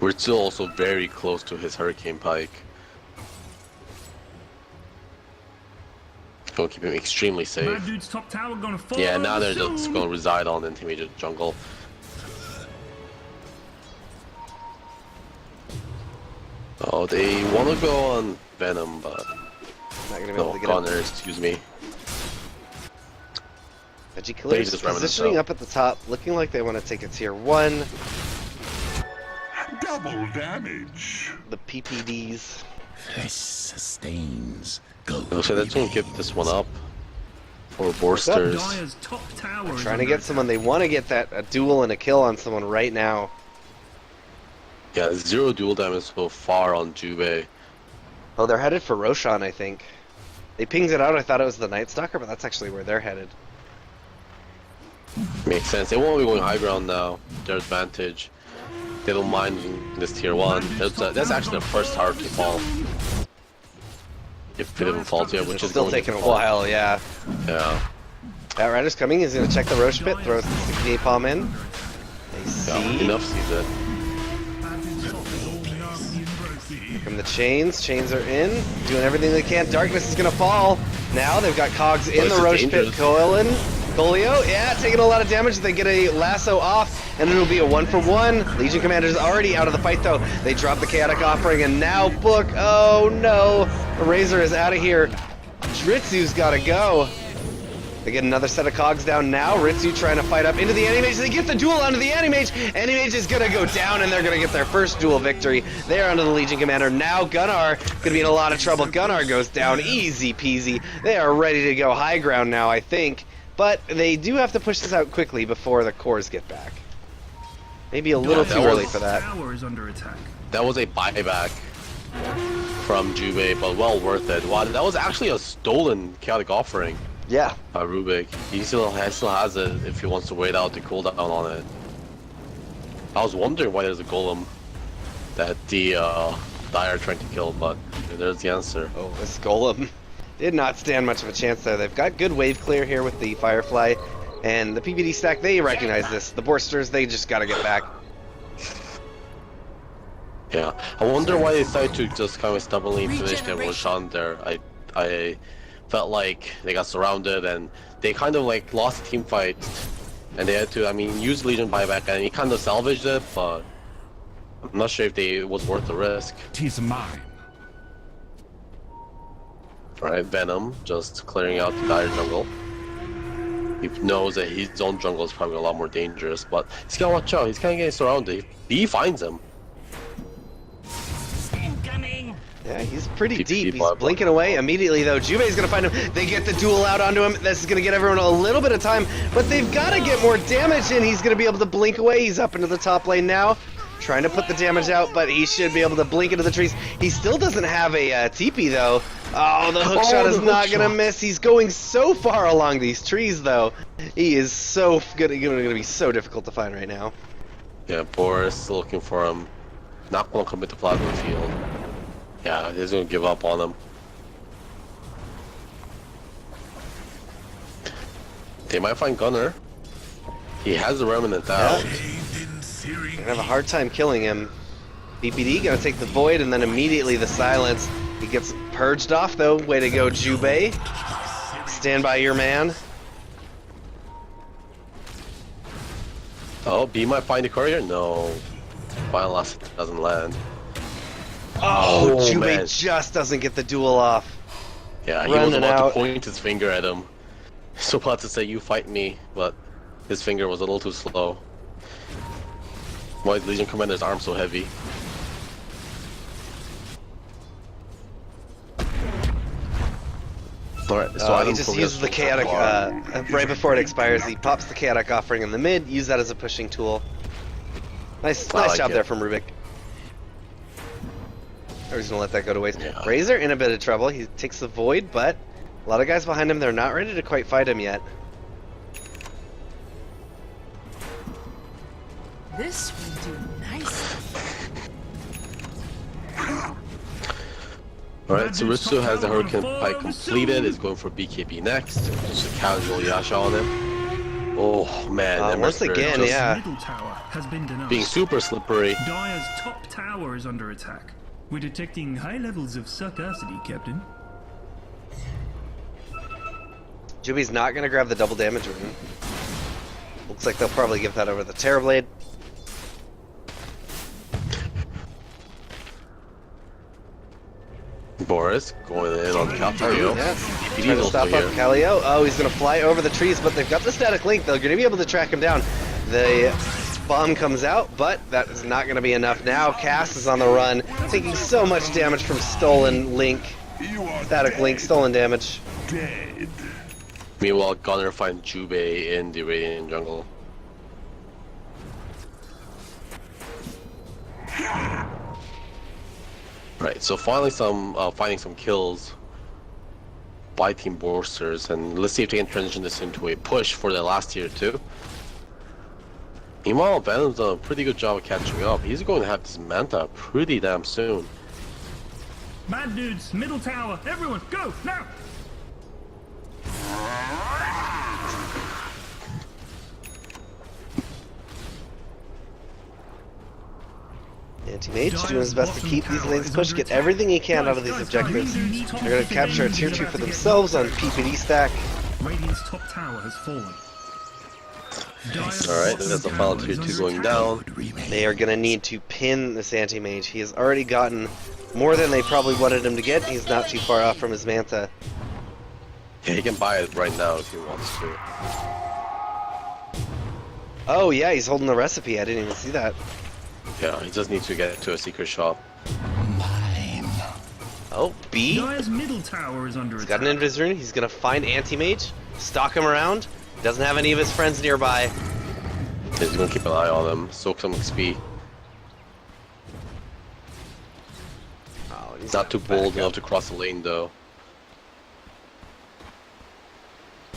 We're still also very close to his Hurricane Pike. Gonna keep him extremely safe. Yeah, now they're just gonna reside on Anti-Mage's jungle. Oh, they want to go on Venom, but not gonna be able to get Connor, excuse me. Veggie is positioning up at the top, looking like they want to take a tier 1. Double damage. The PPDs. This sustains. Go. So that's gonna give this one up for Borsters. Trying to get someone. They want to get a duel and a kill on someone right now. Yeah, 0 dual damage so far on Jubei. Oh, they're headed for Roshan, I think. They pinged it out. I thought it was the Night Stalker, but that's actually where they're headed. Makes sense. They won't be going high ground now. Their advantage. They don't mind this tier 1. That's actually the first tower to fall. If it even falls yet, which is still taking a while, yeah. Yeah. Batrider's coming. He's going to check the Roche pit, throws the 68 palm in. They see. Yeah, enough sees it. Here come the chains. Chains are in, doing everything they can. Darkness is going to fall. Now they've got cogs in the Roche pit. Golio, yeah, taking a lot of damage. They get a lasso off, and it'll be a 1-for-1. Legion Commander's already out of the fight, though. They drop the Chaotic Offering, and now Book. Oh, no. The Razor is out of here. Ritsu's got to go. They get another set of cogs down now. Ritsu trying to fight up into the Anti-Mage. They get the duel onto the Anti-Mage. Anti-Mage is going to go down, and they're going to get their first duel victory. They are onto the Legion Commander. Now Gunnar going to be in a lot of trouble. Gunnar goes down. Easy peasy. They are ready to go high ground now, I think. But they do have to push this out quickly before the cores get back. Maybe a little too early for that. That was a buyback from Jubei, but well worth it. Wow, that was actually a stolen Chaotic Offering. Yeah. By Rubik. He still has it if he wants to wait out the cooldown on it. I was wondering why there's a golem that the Dire are trying to kill, but there's the answer. Oh, this golem did not stand much of a chance there. They've got good wave clear here with the Firefly, and the PPD stack, they recognize this. The Borsters, they just gotta get back. Yeah, I wonder why they decided to just kind of stubbornly finish their Roshan there. I felt like they got surrounded and they kind of like lost the team fight, and they had to, I mean, use Legion buyback, and he kind of salvaged it, but I'm not sure if it was worth the risk. 'Tis mine. Right, Venom just clearing out the Dire jungle. He knows that his own jungle is probably a lot more dangerous, but he's gotta watch out. He's kind of getting surrounded. B finds him. Yeah, he's pretty deep. He's blinking away immediately, though. Jubei's gonna find him. They get the duel out onto him. This is gonna get everyone a little bit of time, but they've got to get more damage in. He's gonna be able to blink away. He's up into the top lane now. Trying to put the damage out, but he should be able to blink into the trees. He still doesn't have a TP though. Oh, the hook shot is not gonna miss. He's going so far along these trees though. He is so gonna be so difficult to find right now. Yeah, Boris still looking for him. Not gonna commit to plasma field. Yeah, he's gonna give up on him. They might find Gunner. He has the remnant out. Gonna have a hard time killing him. BPD gonna take the void and then immediately the silence. He gets purged off though. Way to go, Jubei. Stand by your man. Oh, B might find the courier? No. Final last doesn't land. Oh, Jubei man. just doesn't get the duel off. Yeah, he was Running about out. to point his finger at him. So about to say, you fight me, but his finger was a little too slow. Why is Legion Commander's arm so heavy? Alright, so He just uses the chaotic, right before it expires, he pops the chaotic offering in the mid, use that as a pushing tool. Nice like job it. there from Rubik. Or he's gonna let that go to waste. Yeah. Razor in a bit of trouble, he takes the void, but a lot of guys behind him, they're not ready to quite fight him yet. This will do nicely. Alright, so Ritsu has the Hurricane Pike completed, is going for BKB next. Just a casual Yasha on him. Oh man, that once Mercenary again, just yeah. Middle tower has been denied. being super slippery. Dire's top tower is under attack. We're detecting high levels of sarcasity, Captain. Jubi's not gonna grab the double damage rune. Looks like they'll probably give that over the Terrorblade. Boris going in on the Caltario. Yes. He's Trying to also stop up here. Calio. Oh, he's gonna fly over the trees, but they've got the static link. They're gonna be able to track him down. The bomb comes out, but that is not gonna be enough. Now Cass is on the run, taking so much damage from stolen link. You are Static link, stolen damage. dead. Meanwhile, Gunner finds Jubei in the Radiant jungle. Right, so finally finding some kills by Team Borsters, and let's see if they can transition this into a push for the last tier 2. Meanwhile, Venom's done a pretty good job of catching up. He's going to have this Manta pretty damn soon. Bad dudes, middle tower, everyone, go, now! Anti-Mage doing his best to keep these lanes pushed, get everything he can out of these objectives. They're gonna capture a tier 2 for themselves on PPD stack. Radiant's top tower has fallen. Alright, that's the final tier 2 going down. They are gonna need to pin this anti-mage. He has already gotten more than they probably wanted him to get. He's not too far off from his Manta. Yeah, he can buy it right now if he wants to. Oh yeah, he's holding the recipe. I didn't even see that. Yeah, he just needs to get to a secret shop. Mine. Oh, B. Dire's middle tower is under He's got attack. an Invis rune. He's gonna find anti-mage, stalk him around. Doesn't have any of his friends nearby. He's gonna keep an eye on him, soak some XP. Oh, He's not too bold enough to cross the lane though.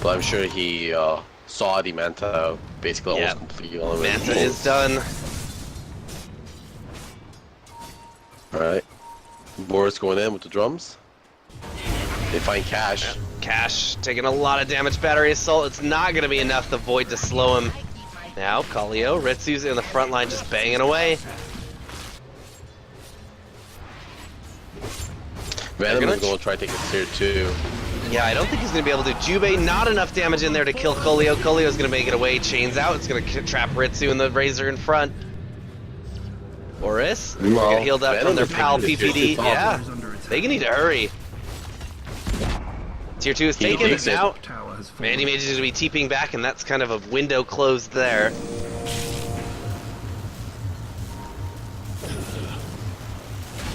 But I'm sure he saw the Manta basically Yep. almost completely on the Manta is done. Alright. Boris going in with the drums. They find Cash. Cash taking a lot of damage. Battery assault. It's not going to be enough. The void to slow him. Now Kalio, Ritsu's in the front line just banging away. Venom is going to try to take a tier 2. Yeah, I don't think he's going to be able to. Jubei, not enough damage in there to kill Kolio. Kolio's going to make it away. Chains out. It's going to trap Ritsu and the Razor in front. Boris, they're Well, going to heal up from their Venom is pal taking the PPD. tier 2 Yeah, Is under attack. they need to hurry. Tier 2 is He taken. takes it. Now, Tower has fallen. Anti-Mage is going to be TPing back, and that's kind of a window closed there.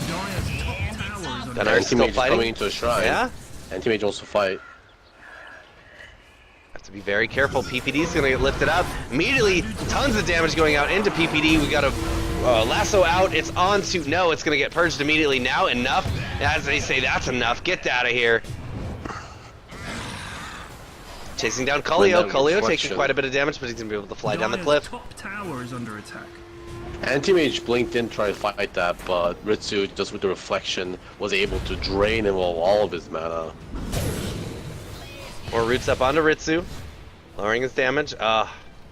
Dire's top tower is under Gunnar is still Anti-Mage is coming fighting. into a shrine. Yeah, Anti-Mage wants to fight. have to be very careful. PPD is going to get lifted up. Immediately, tons of damage going out into PPD. We got a Lasso out, it's on to, no, it's going to get purged immediately now, enough. As they say, that's enough, get out of here. Chasing down Kallio, Kallio taking quite a bit of damage, but he's going to be able to fly down the cliff. Top tower is under attack. Anti-Mage blinked in, tried to fight that, but Ritsu, just with the reflection, was able to drain him of all of his mana. More roots up onto Ritsu, lowering his damage.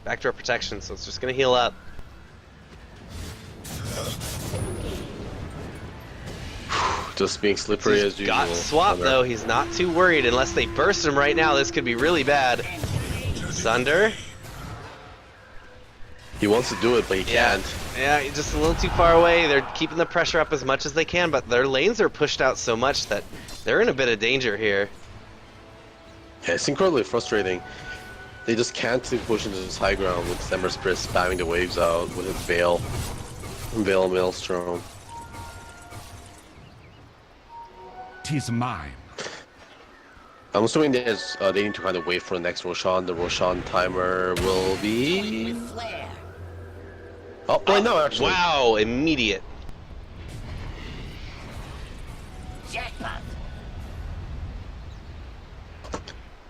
Backdoor protection, so it's just going to heal up. Just being slippery as usual. Got swapped though, he's not too worried. Unless they burst him right now, this could be really bad. Sunder. He wants to do it, but he can't. Yeah, he's just a little too far away. They're keeping the pressure up as much as they can, but their lanes are pushed out so much that they're in a bit of danger here. Yeah, it's incredibly frustrating. They just can't push into this high ground with Ember Spirit spamming the waves out with his Veil. Veil Maelstrom. 'Tis mine. I'm assuming there's, they need to kind of wait for the next Roshan. The Roshan timer will be... Oh, right now, actually. Wow, immediate.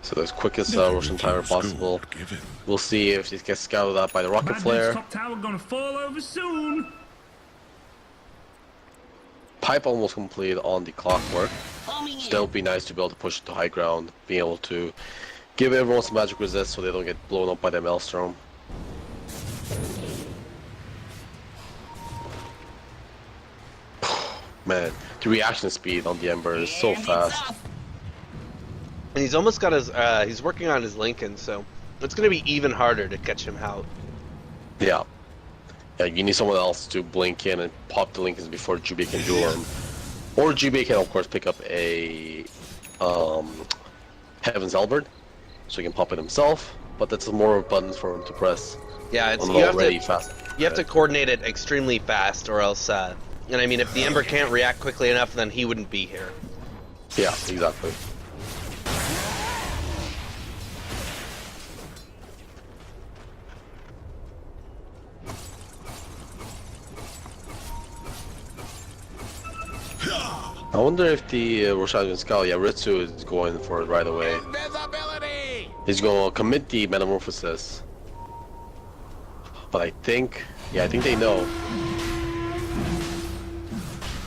So as quick as Roshan timer possible. We'll see if this gets scouted out by the Rocket Flare. Top tower gonna fall over soon. Pipe almost complete on the Clockwork. Still would be nice to be able to push it to high ground, being able to give everyone some magic resist so they don't get blown up by the Maelstrom. Man, the reaction speed on the Ember is so fast. And he's almost got his, he's working on his Lincoln, so it's going to be even harder to catch him out. Yeah. Yeah, you need someone else to blink in and pop the Lincolns before GB can duel him. Or GB can, of course, pick up a Heaven's Albert, so he can pop it himself, but that's more buttons for him to press. Yeah, it's, you have to coordinate it extremely fast, or else, and I mean, if the Ember can't react quickly enough, then he wouldn't be here. Yeah, exactly. I wonder if the Roshan Skull, yeah, Ritsu is going for it right away. Invisibility! He's going to commit the Metamorphosis. But I think they know.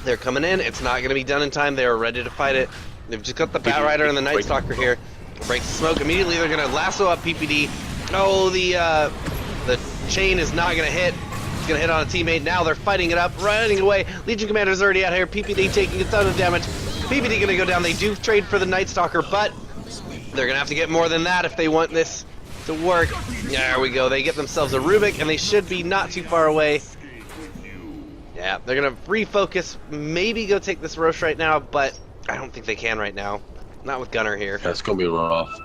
They're coming in, it's not going to be done in time, they are ready to fight it. They've just got the Batrider and the Night Stalker here. Breaks the smoke, immediately they're going to lasso up PPD. Oh, the chain is not going to hit. It's going to hit on a teammate. Now they're fighting it up, running away. Legion Commander's already out here. PPD taking a ton of damage. PPD going to go down. They do trade for the Night Stalker, but they're going to have to get more than that if they want this to work. There we go. They get themselves a Rubik, and they should be not too far away. Yeah, they're going to refocus, maybe go take this Roche right now, but I don't think they can right now. Not with Gunner here. That's going to be rough.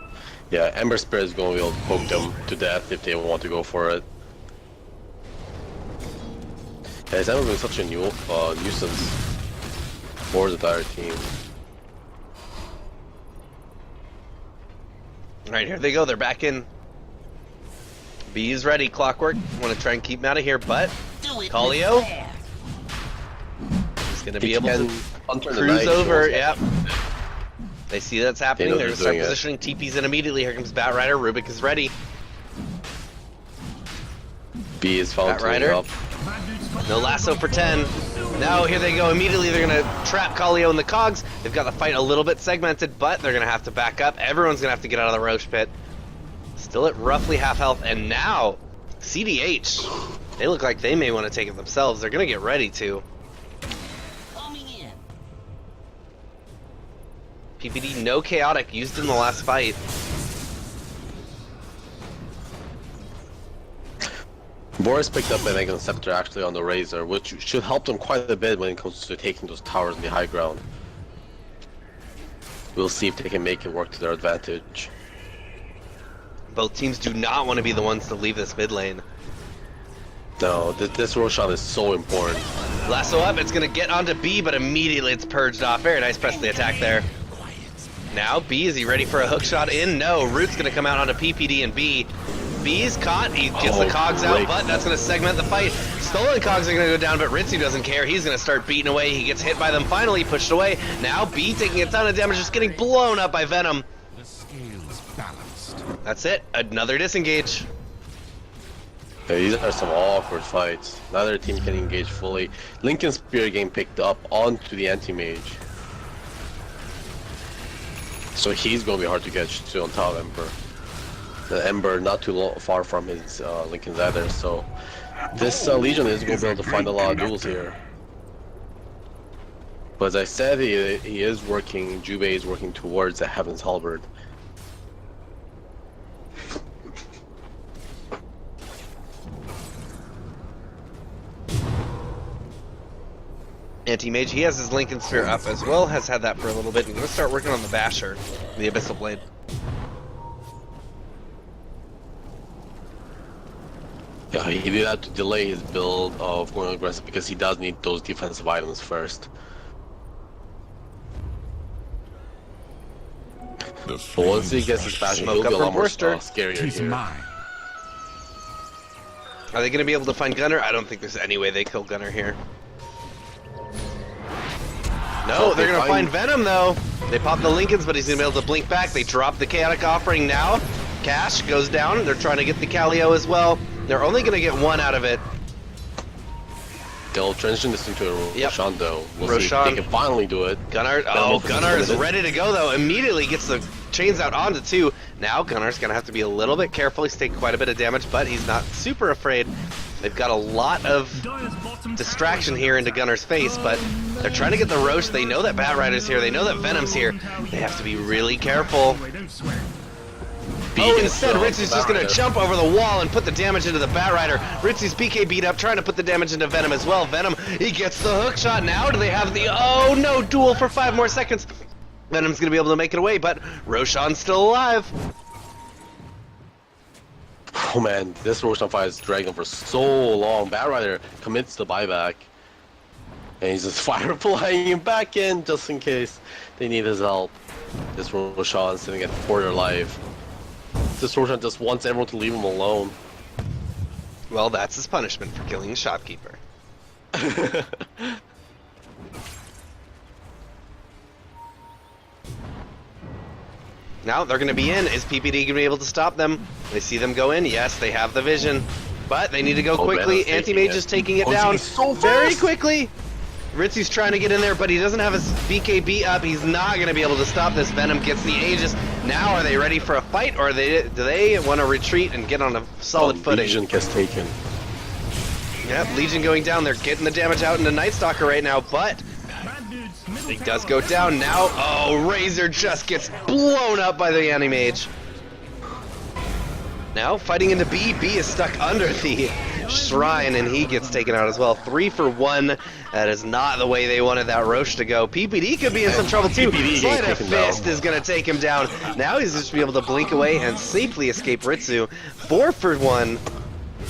Yeah, Ember Spirit is going to be able to poke them to death if they want to go for it. Yeah, it's never been such a nuisance for the entire team. Alright, here they go. They're back in. B is ready. Clockwork. Want to try and keep him out of here, but Kallio is going to be able to cruise over. Yep. They see that's happening. They're going to start positioning. TP's in immediately. Here comes Batrider. Rubik is ready. B is following up. No lasso for 10. Now here they go. Immediately they're going to trap Kallio in the cogs. They've got the fight a little bit segmented, but they're going to have to back up. Everyone's going to have to get out of the Roche pit. Still at roughly half health, and now CDH. They look like they may want to take it themselves. They're going to get ready to. PPD, no chaotic, used in the last fight. Boris picked up an Aegon Scepter actually on the Razor, which should help them quite a bit when it comes to taking those towers in the high ground. We'll see if they can make it work to their advantage. Both teams do not want to be the ones to leave this mid lane. No, this Roshan is so important. Lasso up, it's going to get onto B, but immediately it's purged off. Very nice press the attack there. Now B, is he ready for a hook shot in? No, Root's going to come out onto PPD and B. B's caught. He gets the cogs out, but that's going to segment the fight. Stolen cogs are going to go down, but Ritsu doesn't care. He's going to start beating away. He gets hit by them, finally pushed away. Now B taking a ton of damage, just getting blown up by Venom. The scales balanced. That's it. Another disengage. Yeah, these are some awkward fights. Neither team can engage fully. Lincoln's spear getting picked up onto the anti-mage. So he's going to be hard to get to on top of Ember. The Ember not too far from his Lincoln's either, so this Legion is going to be able to find a lot of duels here. But as I said, he is working, Jubei is working towards the Heaven's Halberd. Anti-Mage, he has his Lincoln Sphere up as well, has had that for a little bit. He's going to start working on the Basher, the Abyssal Blade. Yeah, he did have to delay his build of going aggressive because he does need those defensive items first. But once he gets his Basher, he'll be a lot more scarier He's here. mine. Are they going to be able to find Gunner? I don't think there's any way they kill Gunner here. No, they're going to find Venom, though. They pop the Lincolns, but he's going to be able to blink back. They drop the Chaotic Offering now. Cash goes down. They're trying to get the Calio as well. They're only going to get one out of it. They'll transition this into a Roshan, though. We'll see if Roshan. they can finally do it. Gunnar, Gunnar is ready to go, though. Immediately gets the chains out onto two. Now Gunnar's going to have to be a little bit careful. He's taking quite a bit of damage, but he's not super afraid. They've got a lot of distraction here into Gunnar's face, but they're trying to get the Roche. They know that Batrider's here. They know that Venom's here. They have to be really careful. Oh, instead, Ritsu's just going to jump over the wall and put the damage into the Batrider. Ritsu's PK beat up, trying to put the damage into Venom as well. Venom, he gets the hook shot. Now do they have the, oh no, duel for 5 more seconds. Venom's going to be able to make it away, but Roshan's still alive. Oh man, this Roshan fight is dragging for so long. Batrider commits the buyback. And he's just fireflying him back in just in case they need his help. This Roshan sitting at 4 life. This Roshan just wants everyone to leave him alone. Well, that's his punishment for killing the shopkeeper. Now they're going to be in. Is PPD going to be able to stop them? They see them go in. Yes, they have the vision. But they need to go quickly. Anti-Mage is taking it down so very quickly. Ritsu's trying to get in there, but he doesn't have his BKB up. He's not going to be able to stop this. Venom gets the Aegis. Now are they ready for a fight, or do they want to retreat and get on a solid footing? Legion gets taken. Yep, Legion going down. They're getting the damage out into Night Stalker right now, but it does go down now. Oh, Razor just gets blown up by the Anti-Mage. Now fighting into B. B is stuck under the shrine, and he gets taken out as well. 3 for 1. That is not the way they wanted that Roche to go. PPD could be in some trouble too. Sleight of Fist is going to take him down. Now he's just be able to blink away and safely escape Ritsu. 4 for 1.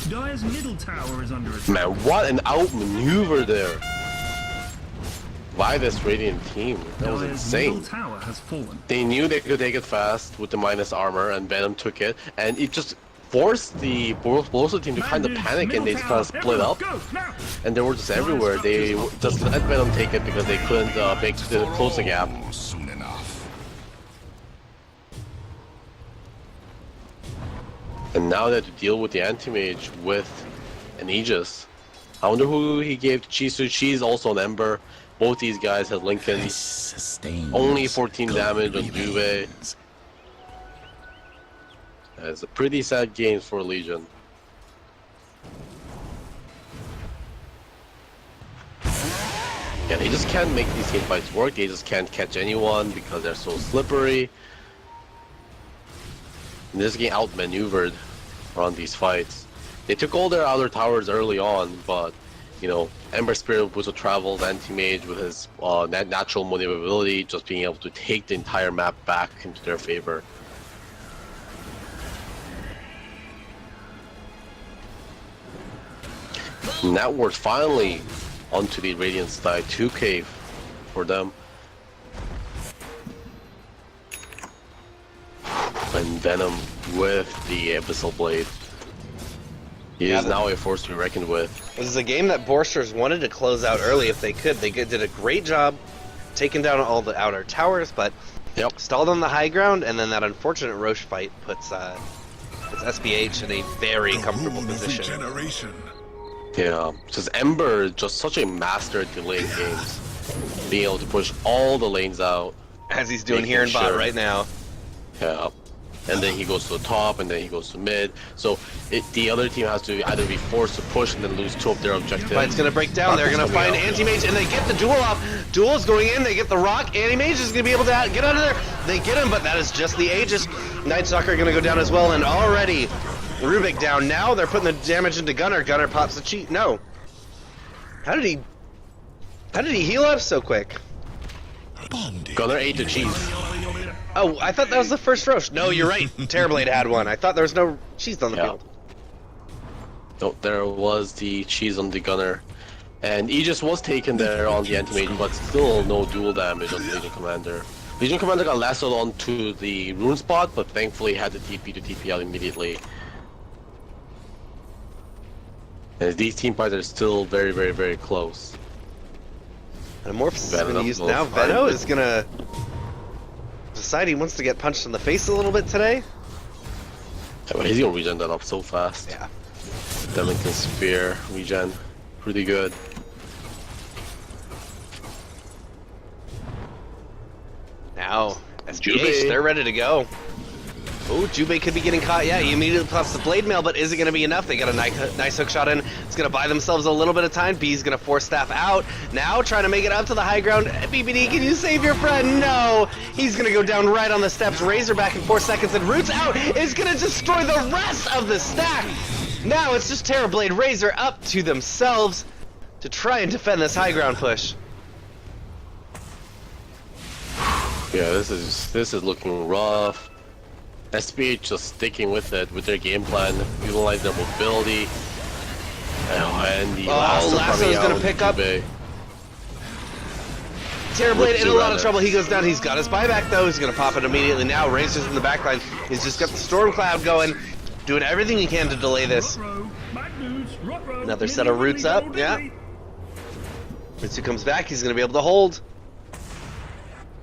Dire's middle tower is under attack. Man, what an outmaneuver there by this Radiant team. That was Dire's insane. middle tower has fallen. They knew they could take it fast with the minus armor, and Venom took it, and it just forced the Borster team to kind of panic, and they just kind of split up, and they were just everywhere. They just let Venom take it because they couldn't close the gap. Soon enough. And now they have to deal with the Anti-Mage with an Aegis. I wonder who he gave to Chisu. She's also an Ember. Both these guys have Lincolns. Only 14 damage on Juve. It's a pretty sad game for Legion. Yeah, they just can't make these team fights work. They just can't catch anyone because they're so slippery. And they're just getting outmaneuvered around these fights. They took all their other towers early on, but you know, Ember Spirit was a travels Anti-Mage with his natural maneuverability, just being able to take the entire map back into their favor. And that was finally onto the Radiant side, 2k for them. And Venom with the Abyssal Blade. He is now a force to be reckoned with. This is a game that Borsters wanted to close out early if they could. They did a great job taking down all the outer towers, but stalled on the high ground, and then that unfortunate Roche fight puts SBH in a very comfortable position. Yeah, because Ember is just such a master at delaying games. Being able to push all the lanes out. As he's doing here in bot right now. Yeah. And then he goes to the top, and then he goes to mid. So the other team has to either be forced to push and then lose 2 of their objectives. But it's going to break down. They're going to find Anti-Mage, and they get the duel off. Duel's going in. They get the rock. Anti-Mage is going to be able to get out of there. They get him, but that is just the Aegis. Night Stalker going to go down as well, and already Rubik down. Now they're putting the damage into Gunnar. Gunnar pops the cheat. No. How did he heal up so quick? Gunnar ate the cheese. Oh, I thought that was the first Roche. No, you're right. Terrorblade had one. I thought there was no cheese on the field. No, there was the cheese on the Gunnar. And Aegis was taken there on the Anti-Mage, but still no dual damage on the Legion Commander. Legion Commander got lassoed onto the rune spot, but thankfully had the TP to TP out immediately. And these team fights are still very, very, very close. And Amorphous is going to use now. Venom is going to decide he wants to get punched in the face a little bit today. Yeah, but he's going to regen that up so fast. Yeah. Demington Spear, regen. Pretty good. Now, SBH, they're ready to go. Oh, Jubei could be getting caught. Yeah, he immediately pops the blade mail, but is it going to be enough? They got a nice hook shot in. It's going to buy themselves a little bit of time. B's going to force Staff out. Now trying to make it up to the high ground. BBD, can you save your friend? No. He's going to go down right on the steps. Razor back in 4 seconds, and Roots out is going to destroy the rest of the stack. Now it's just Terrorblade Razor up to themselves to try and defend this high ground push. Yeah, this is looking rough. SBH just sticking with it, with their game plan, utilize their mobility. And the Lasso is going to pick up. Terrorblade in a lot of trouble. He goes down. He's got his buyback though. He's going to pop it immediately now. Razor's in the backline. He's just got the Storm Cloud going, doing everything he can to delay this. Another set of roots up. Yeah. Ritsu comes back. He's going to be able to hold.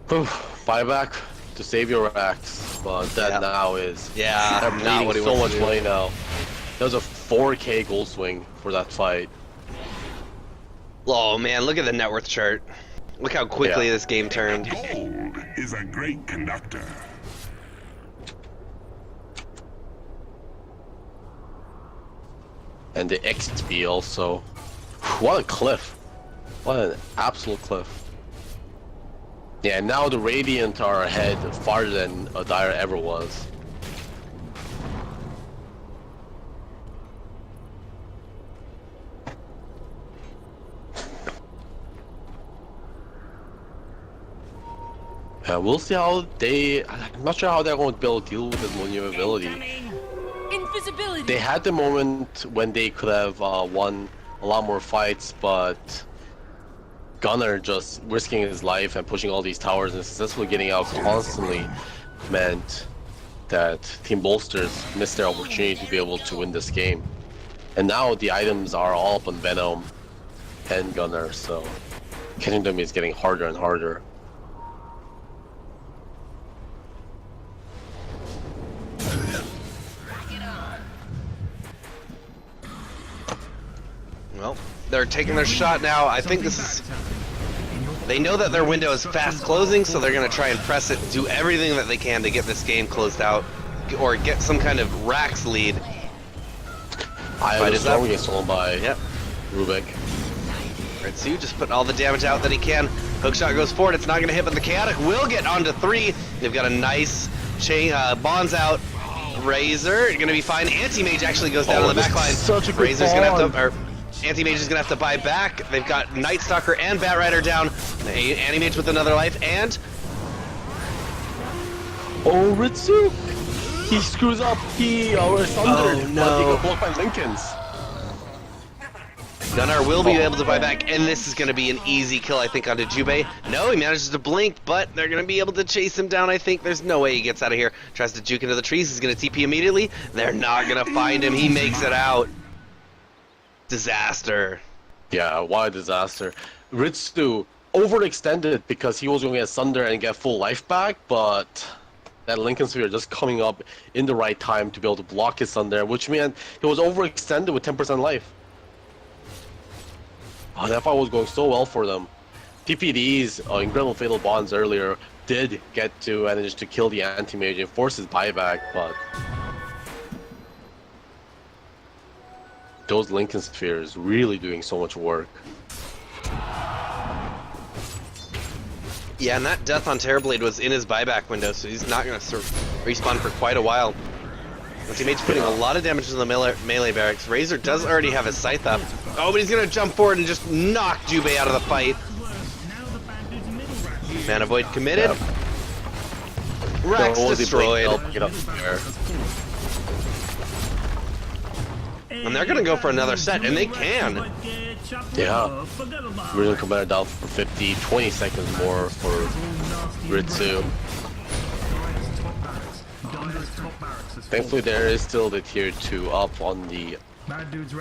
Buyback to save your racks, but that now is they're bleeding so much money now. That was a 4K gold swing for that fight. Oh man, look at the net worth chart. Look how quickly this game turned. Gold is a great conductor. And the XP also. What a cliff. What an absolute cliff. Yeah, now the Radiant are ahead farther than Adira ever was. We'll see how I'm not sure how they're going to be able to deal with this maneuverability. Invisibility. They had the moment when they could have won a lot more fights, but Gunnar just risking his life and pushing all these towers and successfully getting out constantly meant that Team Bolsters missed their opportunity to be able to win this game. And now the items are all up on Venom and Gunnar, so catching them is getting harder and harder. Well, they're taking their shot now. I think this is... They know that their window is fast closing, so they're going to try and press it, do everything that they can to get this game closed out, or get some kind of Rax lead. Fight is up. Gets stolen by Rubik. Ritsu just putting all the damage out that he can. Hookshot goes forward. It's not going to hit, but the Chaotic will get onto 3. They've got a nice chain. Bonds out. Razor going to be fine. Anti-Mage actually goes down to the back line. Such a good Razor's going to have to... Anti-Mage is going to have to buy back. They've got Night Stalker and Batrider down. Anti-Mage with another life, and... Oh, Ritsu! He screws up. He sundered. Oh, no. But he got blocked by Lincolns. Gunnar will be able to buy back, and this is going to be an easy kill, I think, onto Jubei. No, he manages to blink, but they're going to be able to chase him down, I think. There's no way he gets out of here. Tries to juke into the trees. He's going to TP immediately. They're not going to find him. He makes it out. disaster. Yeah, what a disaster. Ritsu overextended because he was going to get Sunder and get full life back, but that Lincoln Sphere just coming up in the right time to be able to block his Sunder, which meant he was overextended with 10% life. Oh, that fight was going so well for them. PPD's Incredible Fatal Bonds earlier did get to manage to kill the Anti-Mage and force his buyback, but those Lincoln Spheres really doing so much work. Yeah, and that death on Terrorblade was in his buyback window, so he's not going to respawn for quite a while. The teammate's putting a lot of damage to the melee barracks. Razor does already have his scythe up. Oh, but he's going to jump forward and just knock Jubei out of the fight. Mana Void committed. Yep. Rex destroyed. Get up there. And they're going to go for another set, and they can. Yeah. Original Commander down for 50, 20 seconds more for Ritsu. Thankfully, there is still the tier 2 up on the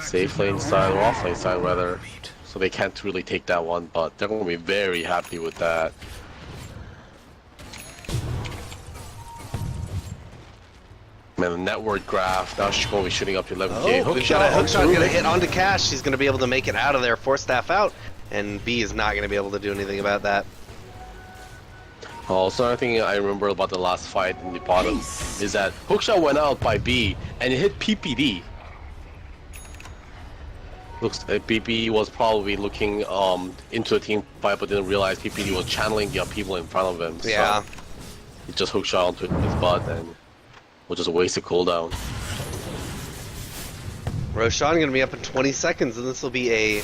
safe lane side, or off lane side rather. So they can't really take that one, but they're going to be very happy with that. Man, the network graph, now she's going to be shooting up to 11k. Oh, we've got a hookshot going to hit onto Cash. She's going to be able to make it out of there, force staff out, and B is not going to be able to do anything about that. Also, another thing I remember about the last fight in the bottom is that hookshot went out by B and it hit PPD. Looks like PP was probably looking into a team fight, but didn't realize PPD was channeling the people in front of him. Yeah. So he just hookshot onto his butt and was just a waste of cooldown. Roshan going to be up in 20 seconds, and this will be a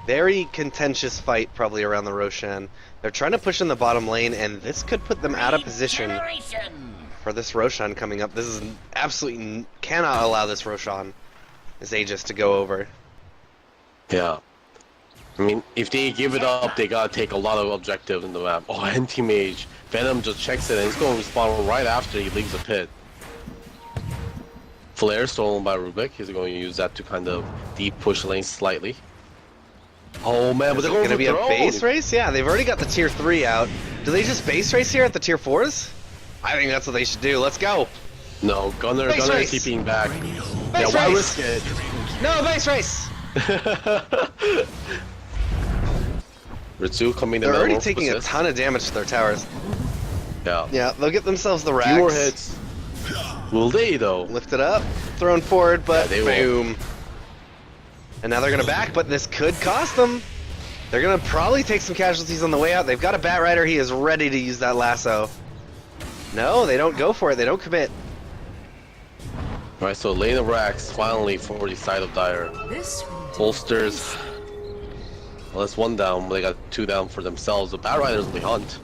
very contentious fight probably around the Roshan. They're trying to push in the bottom lane, and this could put them out of position for this Roshan coming up. This is absolutely cannot allow this Roshan, this Aegis, to go over. Yeah. I mean, if they give it up, they gotta take a lot of objectives in the map. Oh, Anti-Mage. Venom just checks it, and he's going to respawn right after he leaves the pit. Flare stolen by Rubik. He's going to use that to kind of deep push lane slightly. Oh man, but they're going to be a base race? Yeah, they've already got the tier 3 out. Do they just base race here at the tier 4s? I think that's what they should do. Let's go. No, Gunner is keeping back. Base why race. risk it? No, base race. Ritsu coming in. They're already taking a ton of damage to their towers. Yeah. Yeah, they'll get themselves the racks. Few more hits. Will they though? Lift it up, thrown forward, but yeah, they boom. will. And now they're gonna back, but this could cost them. They're gonna probably take some casualties on the way out. They've got a Bat Rider. He is ready to use that lasso. No, they don't go for it. They don't commit. Alright, so lane of racks finally for the side of Dire. Bolsters. Well, that's one down, but they got 2 down for themselves. The Bat Riders will hunt.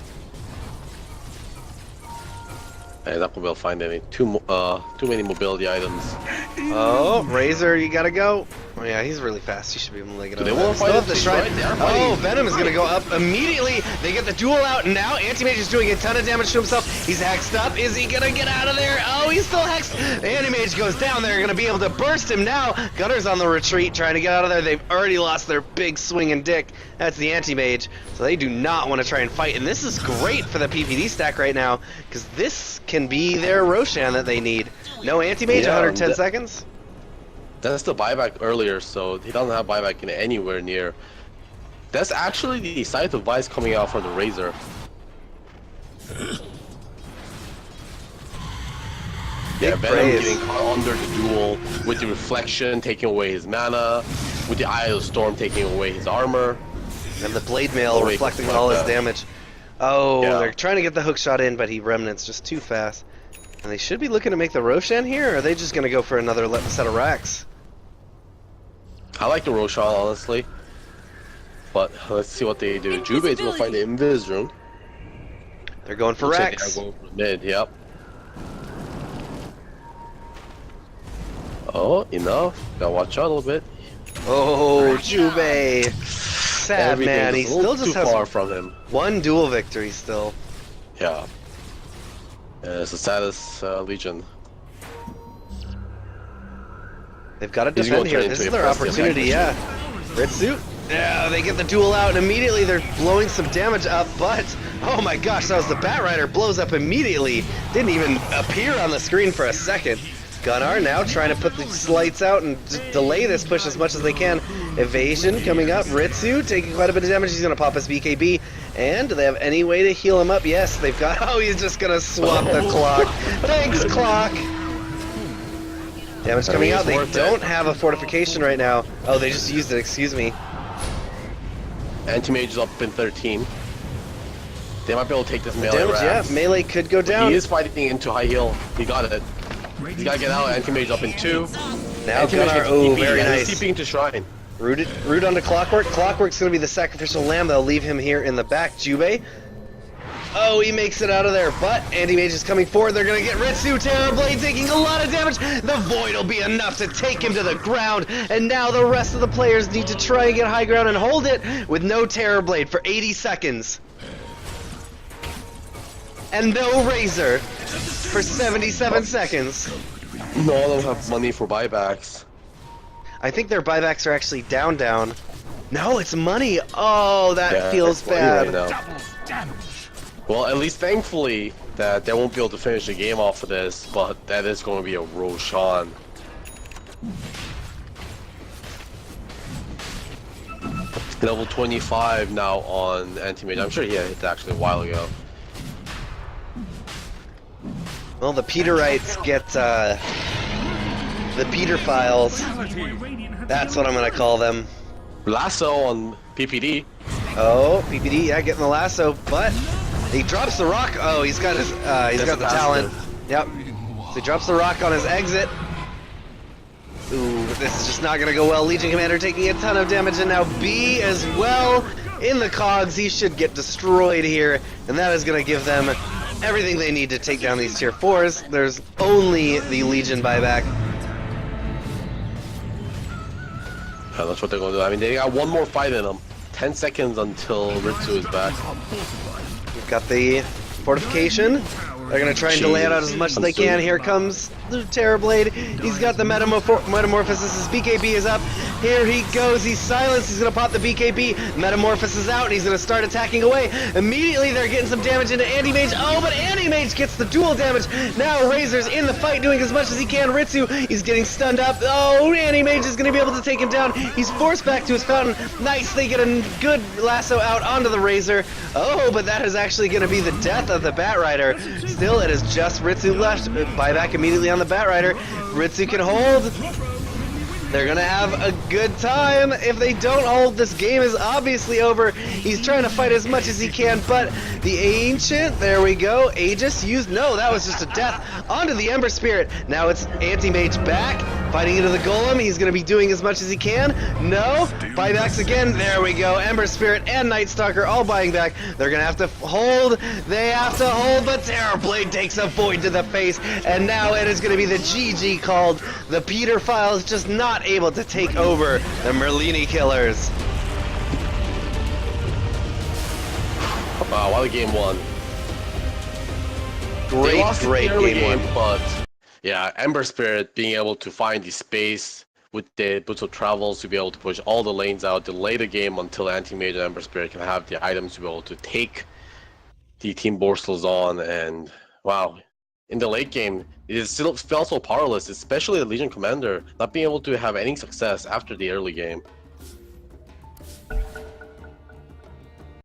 Hey, not gonna be able to find any too many mobility items. Oh, Razor, you gotta go. Oh yeah, he's really fast. He should be able to leg it over. They won't Still fight have the shrine. Oh, fighting. Venom is gonna go up immediately. They get the duel out, and now Anti-Mage is doing a ton of damage to himself. He's hexed up. Is he gonna get out of there? Oh, he's still hexed. Anti-Mage goes down. They're gonna be able to burst him now. Gunner's on the retreat, trying to get out of there. They've already lost their big swinging dick. That's the Anti-Mage. So they do not want to try and fight. And this is great for the PPD stack right now, because this can be their Roshan that they need. No Anti-Mage, 110 seconds. That's the buyback earlier, so he doesn't have buyback in anywhere near. That's actually the Scythe of Vice coming out from the Razor. Yeah, Venom getting caught under the duel with the reflection taking away his mana, with the Eye of the Storm taking away his armor, and the Blade Mail reflecting all his damage. Oh, yeah. They're trying to get the hook shot in, but he remnants just too fast. And they should be looking to make the Roshan here, or are they just going to go for another set of racks? I like the Roshan, honestly. But let's see what they do. Jubei's going to find the Invis room. They're going for racks. They're going for mid, yep. Oh, enough. Gotta watch out a little bit. Oh, Jubei. Sad man. He still just has far from him. One duel victory still. Yeah. It's the saddest Legion. They've got to He's gonna defend here. turn This into is a their press opportunity, yeah. Ritsu. Yeah, they get the duel out, and immediately they're blowing some damage up, but, oh my gosh, that was the Batrider, blows up immediately. Didn't even appear on the screen for a second. Gunnar now trying to put the lights out and delay this push as much as they can. Evasion coming up. Ritsu taking quite a bit of damage. He's going to pop his BKB. And do they have any way to heal him up? Yes, they've got... Oh, he's just going to swap the clock. Thanks, clock. Damage coming out. They don't have a fortification right now. Oh, they just used it. Excuse me. Anti-Mage is up in 13. They might be able to take this melee Damage, yeah, round. melee could go down. He is fighting into high heal. He got it. He's got to get out. Anti-Mage up in 2. Now Gunnar, oh, very nice. He's TPing to Shrine. Root onto Clockwork. Clockwork's going to be the sacrificial lamb. They'll leave him here in the back. Jubei. Oh, he makes it out of there, but Anti-Mage is coming forward. They're going to get Ritsu. Terrorblade taking a lot of damage. The Void will be enough to take him to the ground, and now the rest of the players need to try and get high ground and hold it with no Terrorblade for 80 seconds. And no Razor for 77 seconds. No, I don't have money for buybacks. I think their buybacks are actually down. No, it's money. Oh, that feels bad. Right now. Well, at least thankfully that they won't be able to finish the game off of this, but that is going to be a Roshan. Level 25 now on Anti-Mage. I'm sure he had hit that actually a while ago. Well, the Peterites get the Peter files. That's what I'm gonna call them. Lasso on PPD. Oh, PPD, yeah, getting the lasso, but he drops the rock. Oh, he's got his, he's got the talent. Yep. So he drops the rock on his exit. Ooh, this is just not gonna go well. Legion Commander taking a ton of damage, and now B as well in the cogs. He should get destroyed here, and that is gonna give them everything they need to take down these tier 4s. There's only the Legion buyback. Yeah, that's what they're going to do. I mean, they got one more fight in them. 10 seconds until Ritsu is back. We've got the fortification. They're going to try and delay it out as much as they can. Here comes the Terrorblade. He's got the Metamorphosis. His BKB is up. Here he goes. He's silenced. He's going to pop the BKB. Metamorphosis is out, and he's going to start attacking away. Immediately, they're getting some damage into Anti-Mage. Oh, but Anti-Mage gets the dual damage. Now Razor's in the fight, doing as much as he can. Ritsu, he's getting stunned up. Oh, Anti-Mage is going to be able to take him down. He's forced back to his fountain. Nice. They get a good lasso out onto the Razor. Oh, but that is actually going to be the death of the Batrider. Still, it is just Ritsu left. Buyback immediately on the Batrider. Ritsu can hold. They're gonna have a good time. If they don't hold, this game is obviously over. He's trying to fight as much as he can, but the Ancient, there we go. Aegis used, no, that was just a death. Onto the Ember Spirit. Now it's Anti-Mage back, fighting into the Golem. He's gonna be doing as much as he can. No, buybacks again. There we go. Ember Spirit and Night Stalker all buying back. They're gonna have to hold. They have to hold, but Terrorblade takes a Void to the face, and now it is gonna be the GG called. The Peter file is just not able to take over the Merlini Killers. Wow, what a game one. Great game one. But yeah, Ember Spirit being able to find the space with the Boots of Travels to be able to push all the lanes out, delay the game until Anti-Mage and Ember Spirit can have the items to be able to take the Team Borsters on, and wow. In the late game, it still felt so powerless, especially the Legion Commander, not being able to have any success after the early game.